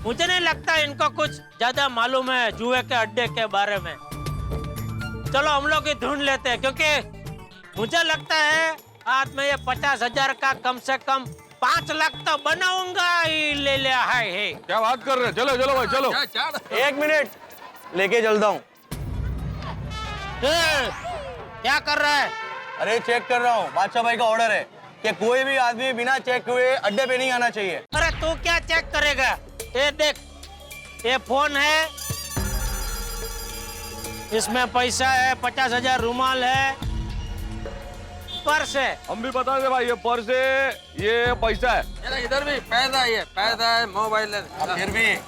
मुझे नहीं लगता इनको कुछ ज्यादा मालूम है जुए के अड्डे के बारे में। चलो हम लोग ही ढूंढ लेते हैं, क्योंकि मुझे लगता है आज मैं ये 50,000 का कम से कम 5 लाख तो बनाऊंगा ही ले लिया है। क्या बात कर रहे हैं? चलो चलो भाई चलो। 1 मिनट लेके चलता हूँ। क्या कर रहा है? अरे चेक कर रहा हूँ, बादशाह भाई का ऑर्डर है कि कोई भी आदमी बिना चेक हुए अड्डे पे नहीं आना चाहिए। अरे तू क्या चेक करेगा? ये देख, ये फोन है, इसमें पैसा है, 50,000 रुमाल है, पर्स है। हम भी बता दे भाई, ये पर्स है, ये पैसा है। इधर भी पैसा ही है, पैसा है, मोबाइल है। फिर भी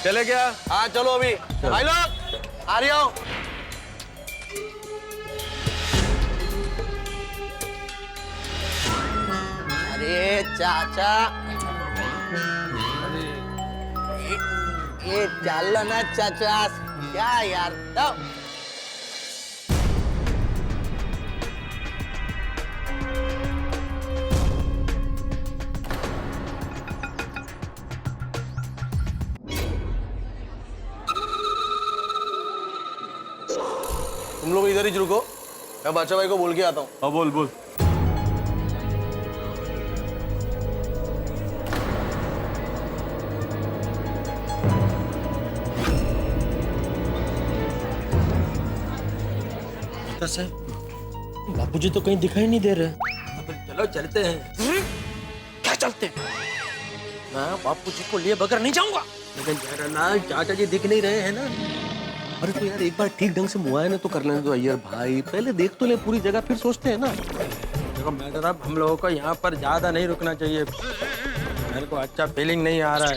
चले क्या? हाँ चलो अभी भाई लोग आ रही हो। अरे चाचा, ये चल ना चाचा, क्या यार तो। तुम लोग इधर ही रुको, मैं बादशाह भाई को बोल के आता हूँ। हाँ बोल बोल। बापूजी तो कहीं दिखाई नहीं दे रहे। चलो चलते हैं। क्या चलते? मैं बापूजी को लिए बगैर नहीं जाऊंगा। लेकिन जेठालाल चाचा जी दिख नहीं रहे हैं ना। अरे तो यार एक बार ठीक ढंग से मुआयना तो कर लेने दो अय्यर भाई, पहले देख तो ले पूरी जगह, फिर सोचते हैं ना। देखो मैडम साहब, हम लोगों को यहाँ पर ज्यादा नहीं रुकना चाहिए। मेरे को अच्छा फीलिंग नहीं आ रहा है।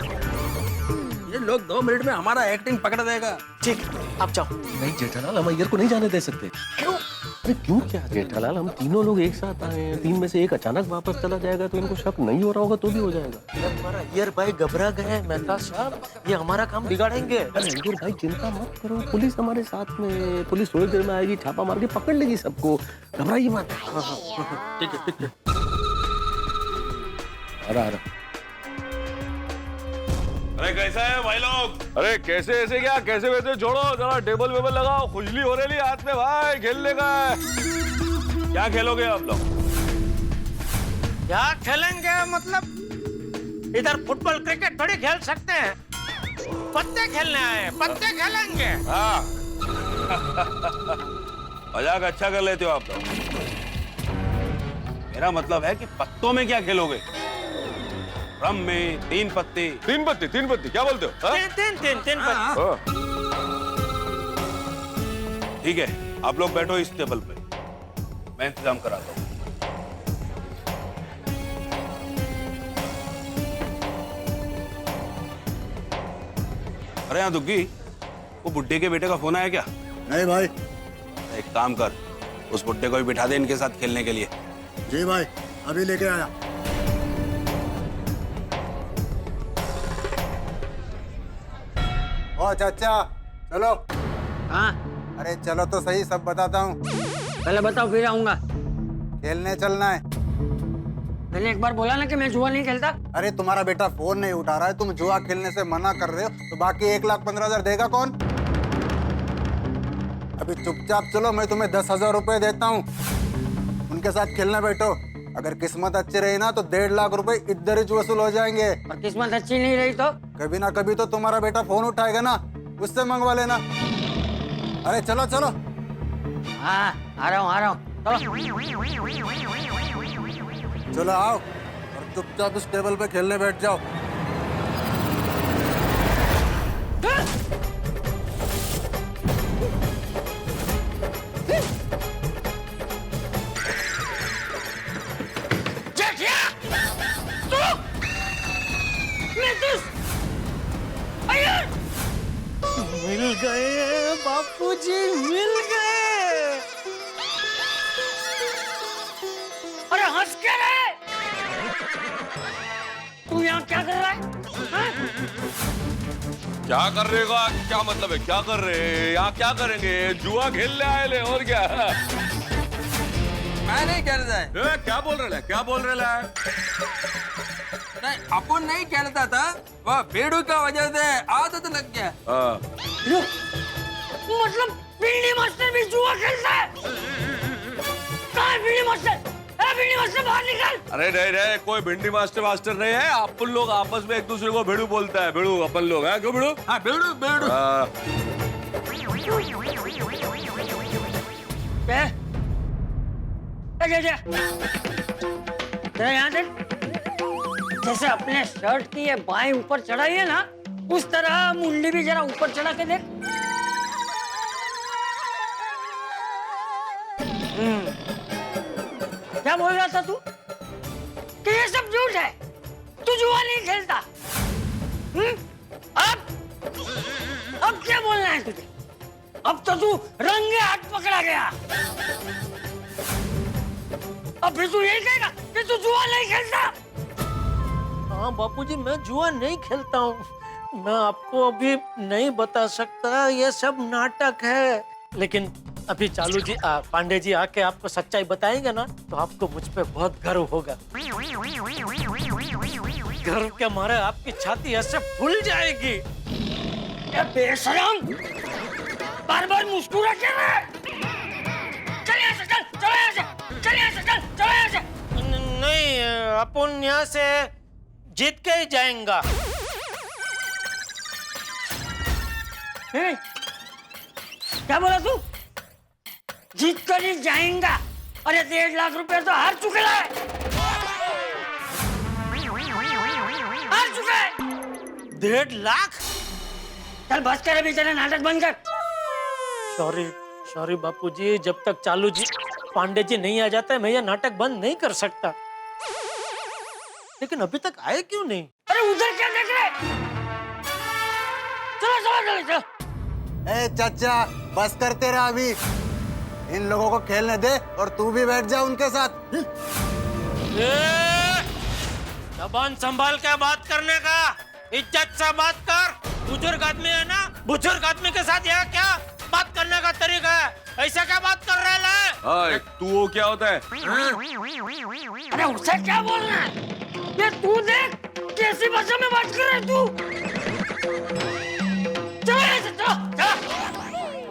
ये लोग 2 मिनट में हमारा एक्टिंग पकड़ देगा। ठीक, आप जाओ। नहीं जेठालाल, हम अय्यर को नहीं जाने दे सकते। क्यों? अरे क्यों क्या जेठालाल, हम तीनों लोग एक साथ आए हैं, 3 में से एक अचानक वापस चला जाएगा तो इनको शक नहीं हो रहा होगा तो भी हो जाएगा। हमारा अय्यर भाई घबरा गए मेहता साहब, ये हमारा काम बिगाड़ेंगे। अरे अय्यर भाई चिंता मत करो, पुलिस हमारे साथ में, पुलिस थोड़ी देर में आएगी, छापा मार के पकड़ लेगी सबको, घबराइए मत। ठीक है ठीक है। आ रहा। अरे कैसा है भाई लोग? अरे कैसे ऐसे क्या, कैसे वैसे छोड़ो, जरा टेबल वेबल लगाओ, खुजली हो रही हाथ में भाई, खेलने का है। क्या खेलोगे आप लोग? क्या खेलेंगे मतलब? इधर फुटबॉल क्रिकेट थोड़ी खेल सकते हैं। पत्ते खेलने आए, पत्ते खेलेंगे। हाँ मजाक अच्छा कर लेते हो आप लोग। मेरा मतलब है कि पत्तों में क्या खेलोगे? रम में 3 पत्ते। 3 पत्ते? 3 पत्ते क्या बोलते हो? तीन पत्ते। ठीक है, आप लोग बैठो इस टेबल पे, मैं इंतजाम कराता हूँ। अरे यहाँ दुग्गी, वो बुड्ढे के बेटे का फोन आया क्या? नहीं भाई। एक काम कर, उस बुड्ढे को भी बिठा दे इनके साथ खेलने के लिए। जी भाई, अभी लेके आया। ओ चाचा चलो। हाँ, अरे चलो तो सही, सब बताता हूँ। पहले बताओ फिर आऊंगा। खेलने चलना है। मैंने एक बार बोला ना कि मैं जुआ नहीं खेलता। अरे तुम्हारा बेटा फोन नहीं उठा रहा है, तुम जुआ खेलने से मना कर रहे हो, तो बाकी 1,15,000 देगा कौन? अभी चुपचाप चलो, मैं तुम्हें 10,000 रुपए देता हूँ, उनके साथ खेलने बैठो। अगर किस्मत अच्छी रही ना तो 1.5 लाख रुपए इधर ही वसूल हो जाएंगे। और किस्मत अच्छी नहीं रही तो? कभी ना कभी तो तुम्हारा बेटा फोन उठाएगा ना, उससे मंगवा लेना। अरे चलो चलो। हाँ आ रहा हूँ चलो। चलो आओ और चुपचाप इस टेबल पे खेलने बैठ जाओ। मिल गए। अरे हंस क्या रहा है? तू यहाँ क्या कर रहा है? हाँ? क्या करने का क्या मतलब है? क्या कर रहे हैं यहाँ? क्या करेंगे? जुआ खेलने आए ले, और क्या? मैं नहीं खेलता है। क्या बोल रहे? क्या बोल रहे? नहीं, अपन नहीं खेलता था, वह बेड़ू का वजह से आदत लग गया। रुक, मतलब बिल्ली मास्टर भी जुआ खेलता है? कहाँ है बिल्ली मास्टर? बिल्ली मास्टर बाहर निकल। अरे नहीं, कोई भिंडी मास्टर नहीं है। अपन लोग आपस में एक दूसरे को भेड़ू बोलता है। भेड़ू अपन लोग है, क्यों भेड़ू? हाँ, बेड़ू बेड़ू। यहाँ देख, जैसे अपने शर्ट की ये बाएं ऊपर चढ़ाई है ना, उस तरह मुंडी भी जरा ऊपर चढ़ा के देख। क्या बोल रहा था तू? कि ये सब झूठ है, तू जुआ नहीं खेलता। अब क्या बोलना है तुझे? अब तो तू रंगे हाथ पकड़ा गया। अब फिर तू यही कहेगा कि तू जुआ नहीं खेलता? हाँ बापूजी, मैं जुआ नहीं खेलता हूँ। मैं आपको अभी नहीं बता सकता, ये सब नाटक है। लेकिन अभी चालू जी पांडे जी आके आपको सच्चाई बताएंगे ना, तो आपको मुझ पे बहुत गर्व होगा। गर्व के मारे आपकी छाती ऐसे फूल जाएगी। ये बेशरम, बार-बार मुस्कुरा क्या रहा है? चल यहाँ से, चल यहाँ से, चल यहाँ से, चल यहाँ से। नहीं, अपन यहाँ से जीत के ही जाएंगा। क्या बोला तू? जीत कर ही जाएगा? अरे 1.5 लाख रुपए तो हार चुके है। हार चुका है। 1.5 लाख? चल बस कर, अभी तेरा नाटक बंद कर। सॉरी बापूजी, जब तक चालू जी पांडे जी नहीं आ जाते मैं ये नाटक बंद नहीं कर सकता। लेकिन अभी तक आए क्यों नहीं? अरे उधर क्या देख रहे? चलो। ए चाचा, बस करते रहा अभी। इन लोगों को खेलने दे और तू भी बैठ जा उनके साथ। जबान संभाल के बात करने का, इज्जत से बात कर। बुजुर्ग आदमी है ना, बुजुर्ग आदमी के साथ यहाँ क्या बात करने का तरीका है? ऐसा क्या बात कर रहे हैं? तू वो क्या होता है? अरे उसे क्या बोलना है? ये तू देख कैसी भाषा में बात कर रहा है तू। चलो।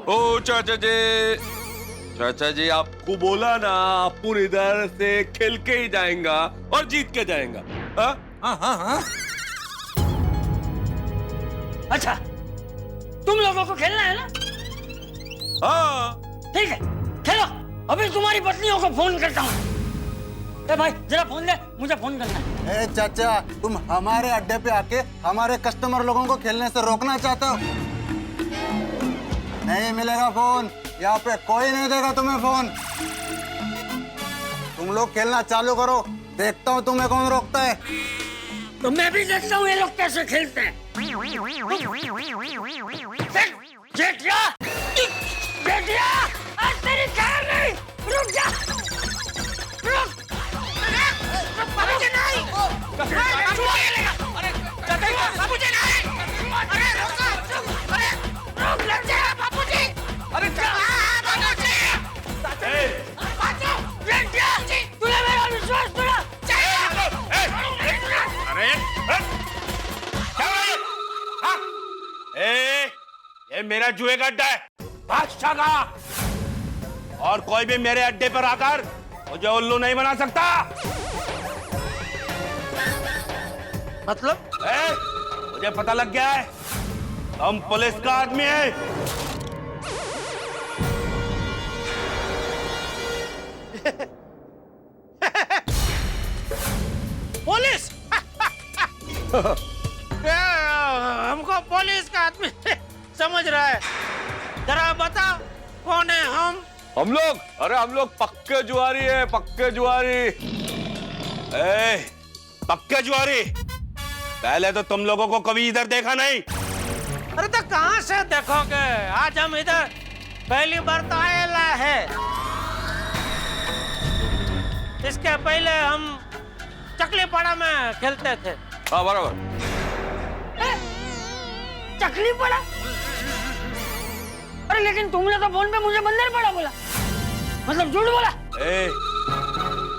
ओ चाचा जी आपको बोला ना, अपन इधर से खेल के ही जाएगा और जीत के जाएगा। हाँ। अच्छा, तुम लोगों को खेलना है ना? हाँ ठीक है, खेलो। अभी तुम्हारी पत्नियों को फोन करता हूँ। ए भाई जरा फोन दे, मुझे फोन करना है। ए चाचा, तुम हमारे अड्डे पे आके हमारे कस्टमर लोगों को खेलने से रोकना चाहते हो? नहीं मिलेगा फोन, यहाँ पे कोई नहीं देगा तुम्हें फोन। तुम लोग खेलना चालू करो, देखता हूँ तुम्हें कौन रोकता है। तो मैं भी देखता हूँ ये लोग कैसे खेलते हैं। जेठिया, आज तेरी खैर नहीं। रुक जा, रुक। बाबूजी नहीं। बाबूजी नहीं। अरे रुक, लग जा बाबूजी। अरे बाबूजी। जेठिया, तूने मेरा विश्वास तोड़ा। ये मेरा जुए का अड्डा है, बादशाह का। और कोई भी मेरे अड्डे पर आकर मुझे उल्लू नहीं बना सकता। मतलब? मुझे पता लग गया है, हम पुलिस का आदमी है। पुलिस? हमको पुलिस का आदमी समझ रहा है। जरा बता, कौन है हम? हम लोग? अरे हम लोग पक्के जुआरी है, पक्के जुआरी। पक्के जुआरी? पहले तो तुम लोगों को कभी इधर देखा नहीं। अरे तो कहाँ से देखोगे? आज हम इधर पहली बार तो आएला है। इसके पहले हम चकलीपाड़ा में खेलते थे। हाँ बराबर। चकलीपाड़ा? अरे लेकिन तुमने तो फोन पे मुझे बंदर पड़ा बोला, मतलब झूठ बोला।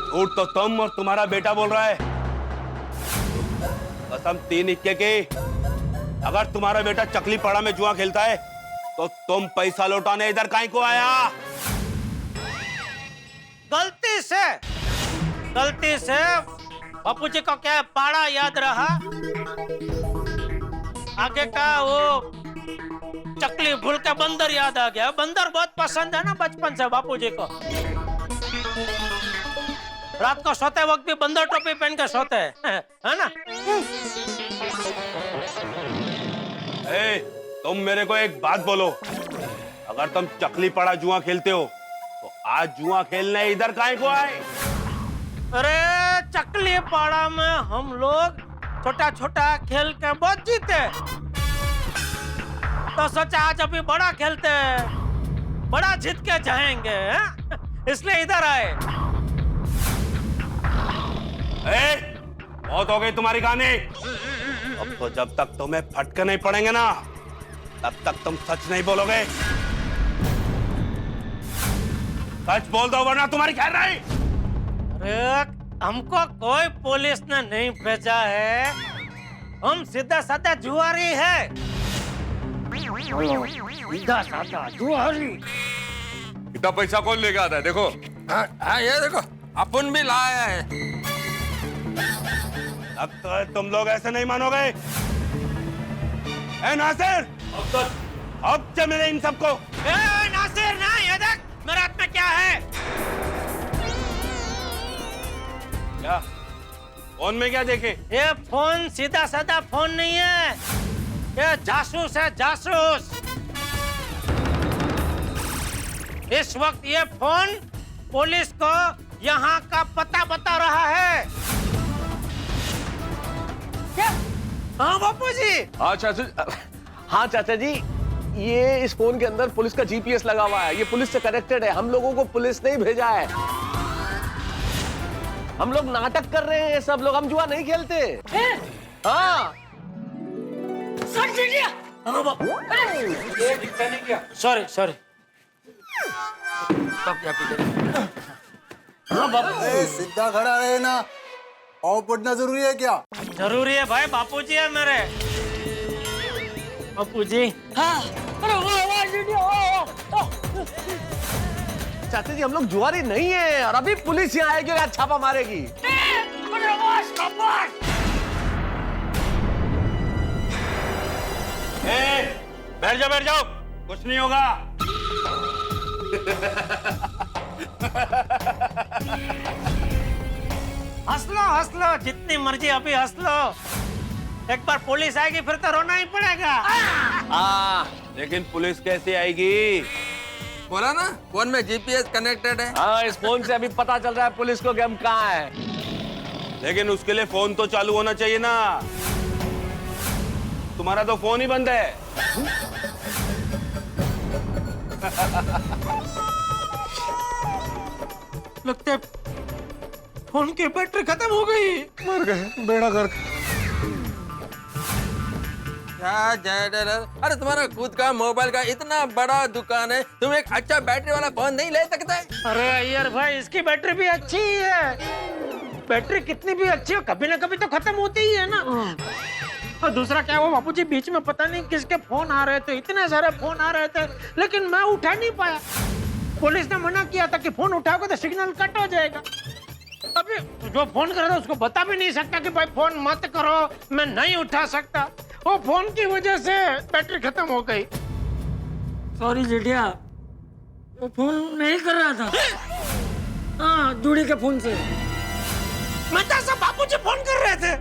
झूठ तो तुम और तुम्हारा बेटा बोल रहा है। कसम 3 इक्के की, अगर तुम्हारा बेटा चकलीपाड़ा में जुआ खेलता है तो तुम पैसा लौटाने इधर काहे को आया? गलती से बापूजी को क्या पाड़ा याद रहा, आगे का वो चकली भूल के बंदर याद आ गया। बंदर बहुत पसंद है ना बचपन से बापूजी को। रात को सोते वक्त भी बंदर टोपी पहन के सोते हैं, है ना? तुम मेरे को एक बात बोलो, अगर तुम चकलीपाड़ा जुआ खेलते हो तो आज जुआ खेलने इधर काहे को आए? अरे चकलीपाड़ा में हम लोग छोटा छोटा खेल के बहुत जीते, तो सोचा आज अभी बड़ा खेलते हैं, बड़ा जीत के जाएंगे, इसलिए इधर आए। बहुत हो गई तुम्हारी कहानी। अब तो जब तक तुम्हें फटके नहीं पड़ेंगे ना, तब तक तुम सच नहीं बोलोगे। सच बोल दो वरना तुम्हारी खैर नहीं। अरे हमको कोई पुलिस ने नहीं भेजा है, हम सीधा साधा जुआरी है। सीधा साधा जुआरी? इतना पैसा कौन लेके आता है? देखो। हाँ ये देखो, अपन भी लाया है। अब तो तुम लोग ऐसे नहीं मानोगे। ए नासिर, अब क्या मिले इन सबको? नासिर ना, ये देख मेरे हाथ में क्या है। क्या फोन में क्या देखे? ये फोन सीधा साधा फोन नहीं है, ये जासूस है, जासूस। इस वक्त ये फोन पुलिस को यहाँ का पता बता रहा है। क्या? हाँ बापूजी। हाँ चाचा जी, ये इस फोन के अंदर पुलिस का जीपीएस लगा हुआ है, ये पुलिस से कनेक्टेड है। हम लोगों को पुलिस नहीं भेजा है, हम लोग नाटक कर रहे हैं सब लोग, हम जुआ नहीं खेलते। हाँ सॉरी सॉरी। हाँ बापू, सीधा खड़ा रहे ना, और पढ़ना जरूरी है क्या? जरूरी है भाई, बापूजी है मेरे। बापूजी। हाँ, अरे वाह वाह, चाचा जी हम लोग जुआरी नहीं है, और अभी पुलिस यहाँ आएगी और यहाँ छापा मारेगी। अरे वाह, शाबाश। बैठ जाओ, कुछ नहीं होगा। हंस लो जितनी मर्जी, अभी हंस लो। एक बार पुलिस आएगी फिर तो रोना ही पड़ेगा। लेकिन पुलिस कैसे आएगी? बोला ना फोन में जीपीएस कनेक्टेड है। हाँ, इस फोन से अभी पता चल रहा है पुलिस को कि हम कहाँ हैं। लेकिन उसके लिए फोन तो चालू होना चाहिए ना, तुम्हारा तो फोन ही बंद है। लगता है फोन की बैटरी खत्म हो गई। मर गए, बेड़ा गर्क। क्या जयडलर, अरे तुम्हारा खुद का मोबाइल का इतना बड़ा दुकान है, तुम एक अच्छा बैटरी वाला फोन नहीं ले सकते? अरे यार भाई, इसकी बैटरी भी अच्छी ही है। बैटरी कितनी भी अच्छी हो, कभी ना कभी तो खत्म होती ही है ना। और दूसरा क्या हुआ बापूजी, बीच में पता नहीं किसके फोन आ रहे थे, इतने सारे फोन आ रहे थे, लेकिन मैं उठा नहीं पाया। पुलिस ने मना किया था कि फोन उठाओगे तो सिग्नल कट हो जाएगा। अभी जो फोन कर रहा है उसको बता भी नहीं सकता कि भाई फोन मत करो, मैं नहीं उठा सकता। वो फोन की वजह से बैटरी खत्म हो गई। सॉरी जेठिया, वो फोन नहीं कर रहा था। हाँ, दूड़ी के फोन से। मैं तो सब बापूजी फोन कर रहे थे।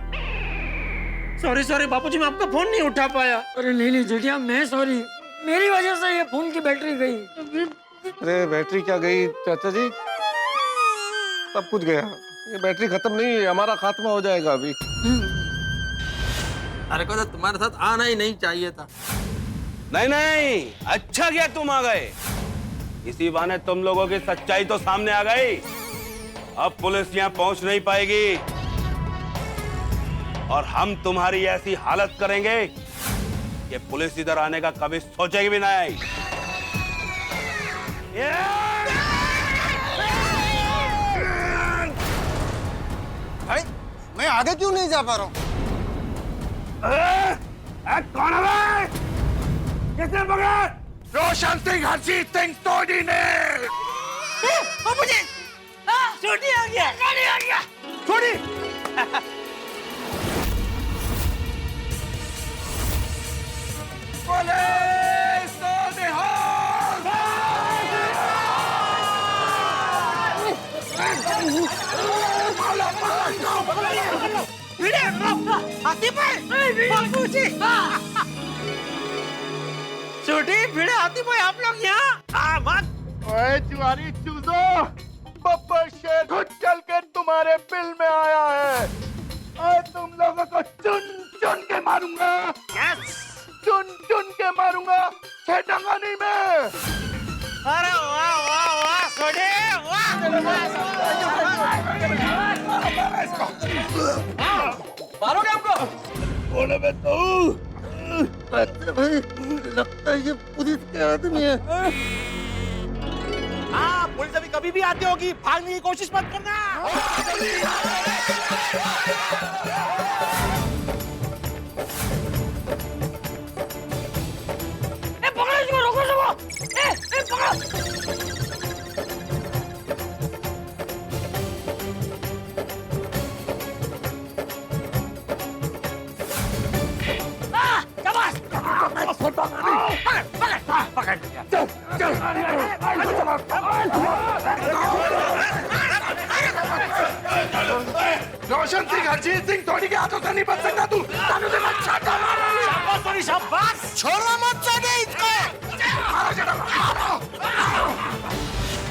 सॉरी बापूजी, मैं आपका फोन नहीं उठा पाया। अरे नहीं जेठिया, मैं सॉरी, मेरी वजह से ये फोन की बैटरी गई। अरे बैटरी क्या गई चाचा जी, सब कुछ गया। ये बैटरी खत्म नहीं है, हमारा खात्मा हो जाएगा अभी। अरे को तो तुम्हारे साथ आना ही नहीं चाहिए था। नहीं, अच्छा किया तुम आ गए। इसी बहाने तुम लोगों की सच्चाई तो सामने आ गई। अब पुलिस यहाँ पहुंच नहीं पाएगी और हम तुम्हारी ऐसी हालत करेंगे कि पुलिस इधर आने का कभी सोचेगी भी नहीं। भाई मैं आगे क्यों नहीं जा पा रहा हूँ? कौन है? किसने पकड़ा? रोशन सिंह, हरजीत सिंह सोनी ने। मुझे छोटी आ गया, आ गया। छोटी। पुलिस को निहाल। हाथी पे बाबूजी। छोटी भिड़े हाथी पे आप लोग यहाँ मत। ओए जुआरी चूजो, बब्बर शेर खुद चल के तुम्हारे बिल में आया है और तुम लोगों को चुन चुन के मारूंगा। चुन चुन के मारूंगा, छेड़ूंगा मैं। अरे वाह वाह वाह छोटे मारोगे हमको? बोले मैं तो लगता है ये पुलिस के आदमी है। हाँ, पुलिस अभी कभी भी आती होगी, भागने की कोशिश मत करना। पकड़ो इसको, रोको इसको। पकड़ो। रोशन सिंह, हरजीत सिंह सोनी के हाथों से नहीं बच सकता तू। शाबाश सोनी, शाबाश। छोड़ना मत सोनी इसको।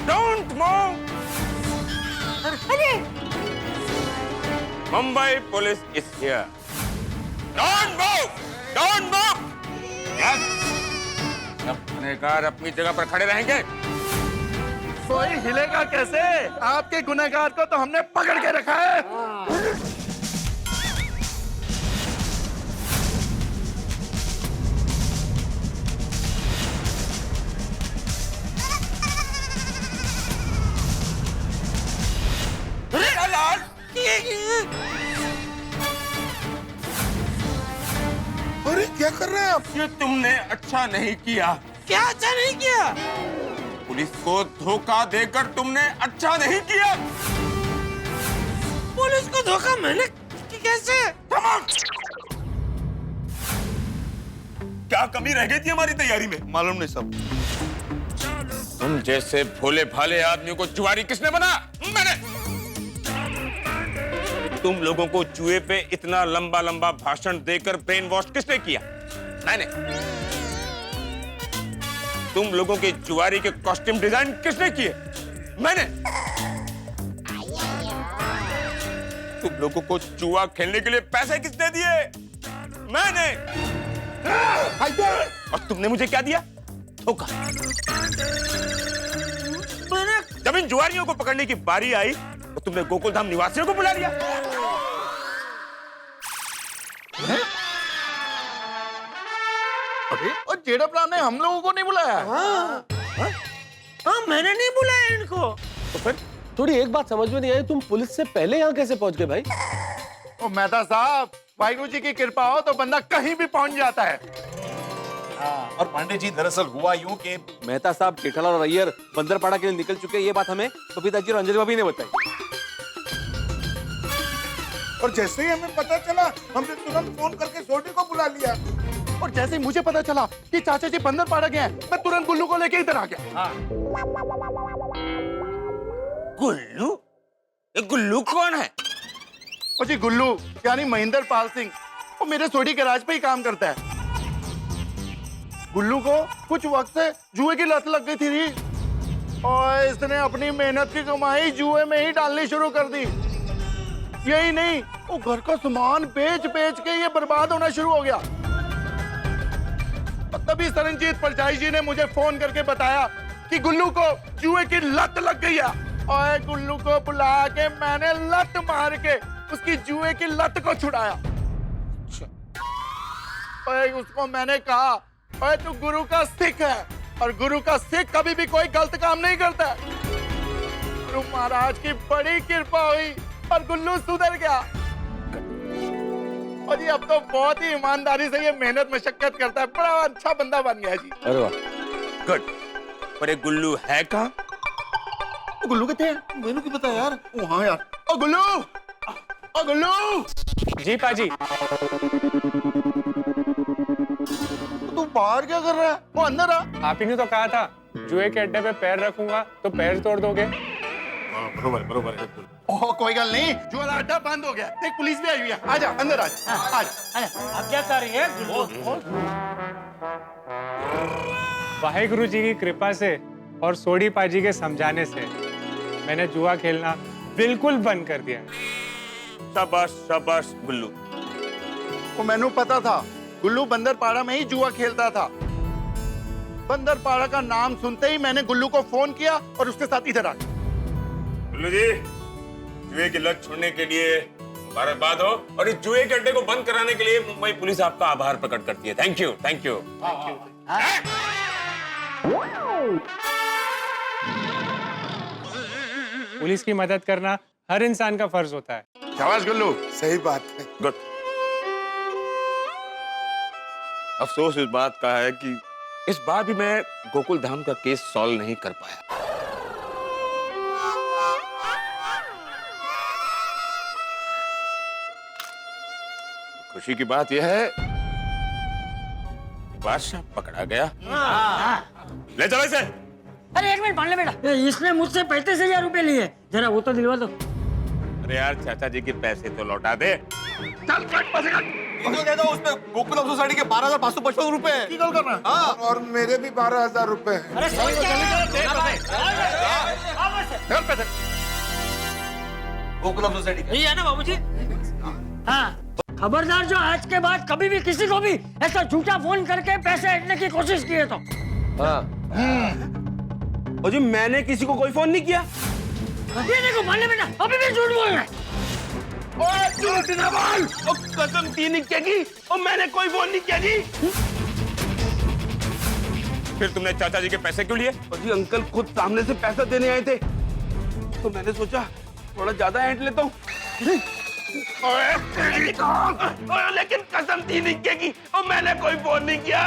Don't move. Mumbai police is here. Don't move. Don't move. Yes. सब गुनहगार अपनी जगह पर खड़े रहेंगे। कोई हिलेगा कैसे? आपके गुनहगार को तो हमने पकड़ के रखा है। अरे क्या कर रहे हैं आप? ये तुमने अच्छा नहीं किया। क्या अच्छा नहीं किया? पुलिस को धोखा देकर तुमने अच्छा नहीं किया। पुलिस को धोखा मैंने कैसे? क्या कमी रह गई थी हमारी तैयारी में? मालूम नहीं सब। तुम जैसे भोले भाले आदमियों को जुआरी किसने बना? मैंने। तुम लोगों को जुए पे इतना लंबा लंबा भाषण देकर ब्रेन वॉश किसने किया? मैंने। तुम लोगों के जुआरी के कॉस्ट्यूम डिजाइन किसने किए? मैंने। तुम लोगों को जुआ खेलने के लिए पैसे किसने दिए? मैंने। और तुमने मुझे क्या दिया? धोखा। जब इन जुआरियों को पकड़ने की बारी आई तो तुमने गोकुलधाम निवासियों को बुला लिया। अरे और जेड़ा प्लान ने हम लोगों को नहीं बुलाया? हाँ, मैंने नहीं बुलाया इनको। तो फिर थोड़ी एक बात समझ में नहीं आई, तुम पुलिस से पहले यहाँ कैसे पहुंच गए भाई? ओ मेहता साहब, वाहिगुरु जी की कृपा हो तो बंदा कहीं भी पहुंच जाता है। और पांडे जी, दरअसल हुआ यूं कि मेहता साहब, जेठालाल और अय्यर बंदरपाड़ा के लिए निकल चुके हैं। ये बात हमें बबीता जी और अंजलि भाभी ने बताई। और जैसे ही हमें पता चला, हमने तुरंत फोन करके सोनी को बुला लिया। और जैसे ही मुझे पता चला कि चाचा जी बंदरपाड़ा गए हैं, मैं तुरंत गुल्लू को लेके इधर आ गया। गुल्लू? ये गुल्लू कौन है? और जी गुल्लू यानी महेंद्र पाल सिंह, वो मेरे सोडी गैराज पे ही काम करता है। गुल्लू को कुछ वक्त से जुए की लत लग गई थी और इसने अपनी मेहनत की कमाई जुए में ही डालनी शुरू कर दी। यही नहीं, वो घर का सामान बेच बेच के ये बर्बाद होना शुरू हो गया। और तभी सरनजीत परछाई जी ने मुझे फोन करके बताया कि गुल्लू को जुए की लत लग गई है। और गुल्लू को बुला के मैंने लत मार के उसकी जुए की लत को छुड़ाया। और उसको मैंने कहा, ओए तू गुरु का सिख है और गुरु का सिख कभी भी कोई गलत काम नहीं करता। गुरु महाराज की बड़ी कृपा हुई और गुल्लू सुधर गया। और ये अब तो बहुत ही ईमानदारी से ये मेहनत मशक्कत करता है, बड़ा अच्छा बंदा बन गया जी। अरे वाह, गुड। पर एक गुल्लू है कहाँ? गुल्लू कितने हैं? मैंने क्यों पता यार? ओ हाँ यार, ओ गुल्लू, ओ गुल्लू। जी पाजी। तू बाहर क्या कर रहा है? वो अंदर आ। आप ही ने तो कहा था जुए के अड्डे पे पैर रखूंगा तो पैर तोड़ दोगे। बरोबर बरोबर है। ओह कोई गल नहीं, जुआ अड्डा बंद हो गया। देख पुलिस भी आई हुई है। आजा अंदर आजा। अब क्या कर रही है? वाहेगुरु जी की कृपा से और सोडी पाजी के समझाने से मैंने जुआ खेलना बिल्कुल बंद कर दिया। शाबाश शाबाश गुल्लू। वो मैंने पता था गुल्लू बंदरपाड़ा में ही जुआ खेलता था। बंदरपाड़ा का नाम सुनते ही मैंने गुल्लू को फोन किया और उसके साथ इधर आ गया। गुल्लू जी, जुए की लत छोड़ने के लिए मुबारकबाद हो और इस जुए के अड्डे को बंद कराने के लिए मुंबई पुलिस आपका आभार प्रकट करती है। Thank you, thank you. Police की मदद करना हर इंसान का फर्ज होता है। शाबाश गुल्लू, सही बात है। गुड। अफसोस इस बात का है कि इस बार भी मैं गोकुल धाम का केस सॉल्व नहीं कर पाया। खुशी की बात यह है बादशाह पकड़ा गया। ले चलो इसे। अरे एक मिनट मान ले बेटा, इसने मुझसे 35,000 रुपए लिए, जरा वो तो दिलवा दो। अरे यार चाचा जी के पैसे तो लौटा दे। चल कट पैसे कट। तो दे दो, उसमें गोकुल सोसाइटी के 12,555 रुपए हैं। की गल कर रहा है? हाँ। और मेरे भी 12,000 रुपए हैं। अरे सही चल पैसे। गोकुल सोसाइटी के। यही है ना बाबूजी? हाँ, खबरदार जो आज के बाद कभी भी किसी को भी ऐसा झूठा फोन करके पैसे हटने की कोशिश की है तो। हाँ। और जी मैंने किसी को कोई फोन नहीं किया। ये देखो मान ले बेटा, अभी भी झूठ बोल रहा है। ओए झूठ ना बोल। ओ कसम तीन इक्के की, और मैंने कोई फोन नहीं किया जी। फिर तुमने चाचा जी के पैसे क्यों लिए? और जी अंकल खुद सामने से पैसा देने आए थे, तो मैंने सोचा थोड़ा ज्यादा ऐंठ लेता हूँ। लेकिन कसम तीन इक्के की, और मैंने कोई फोन नहीं किया।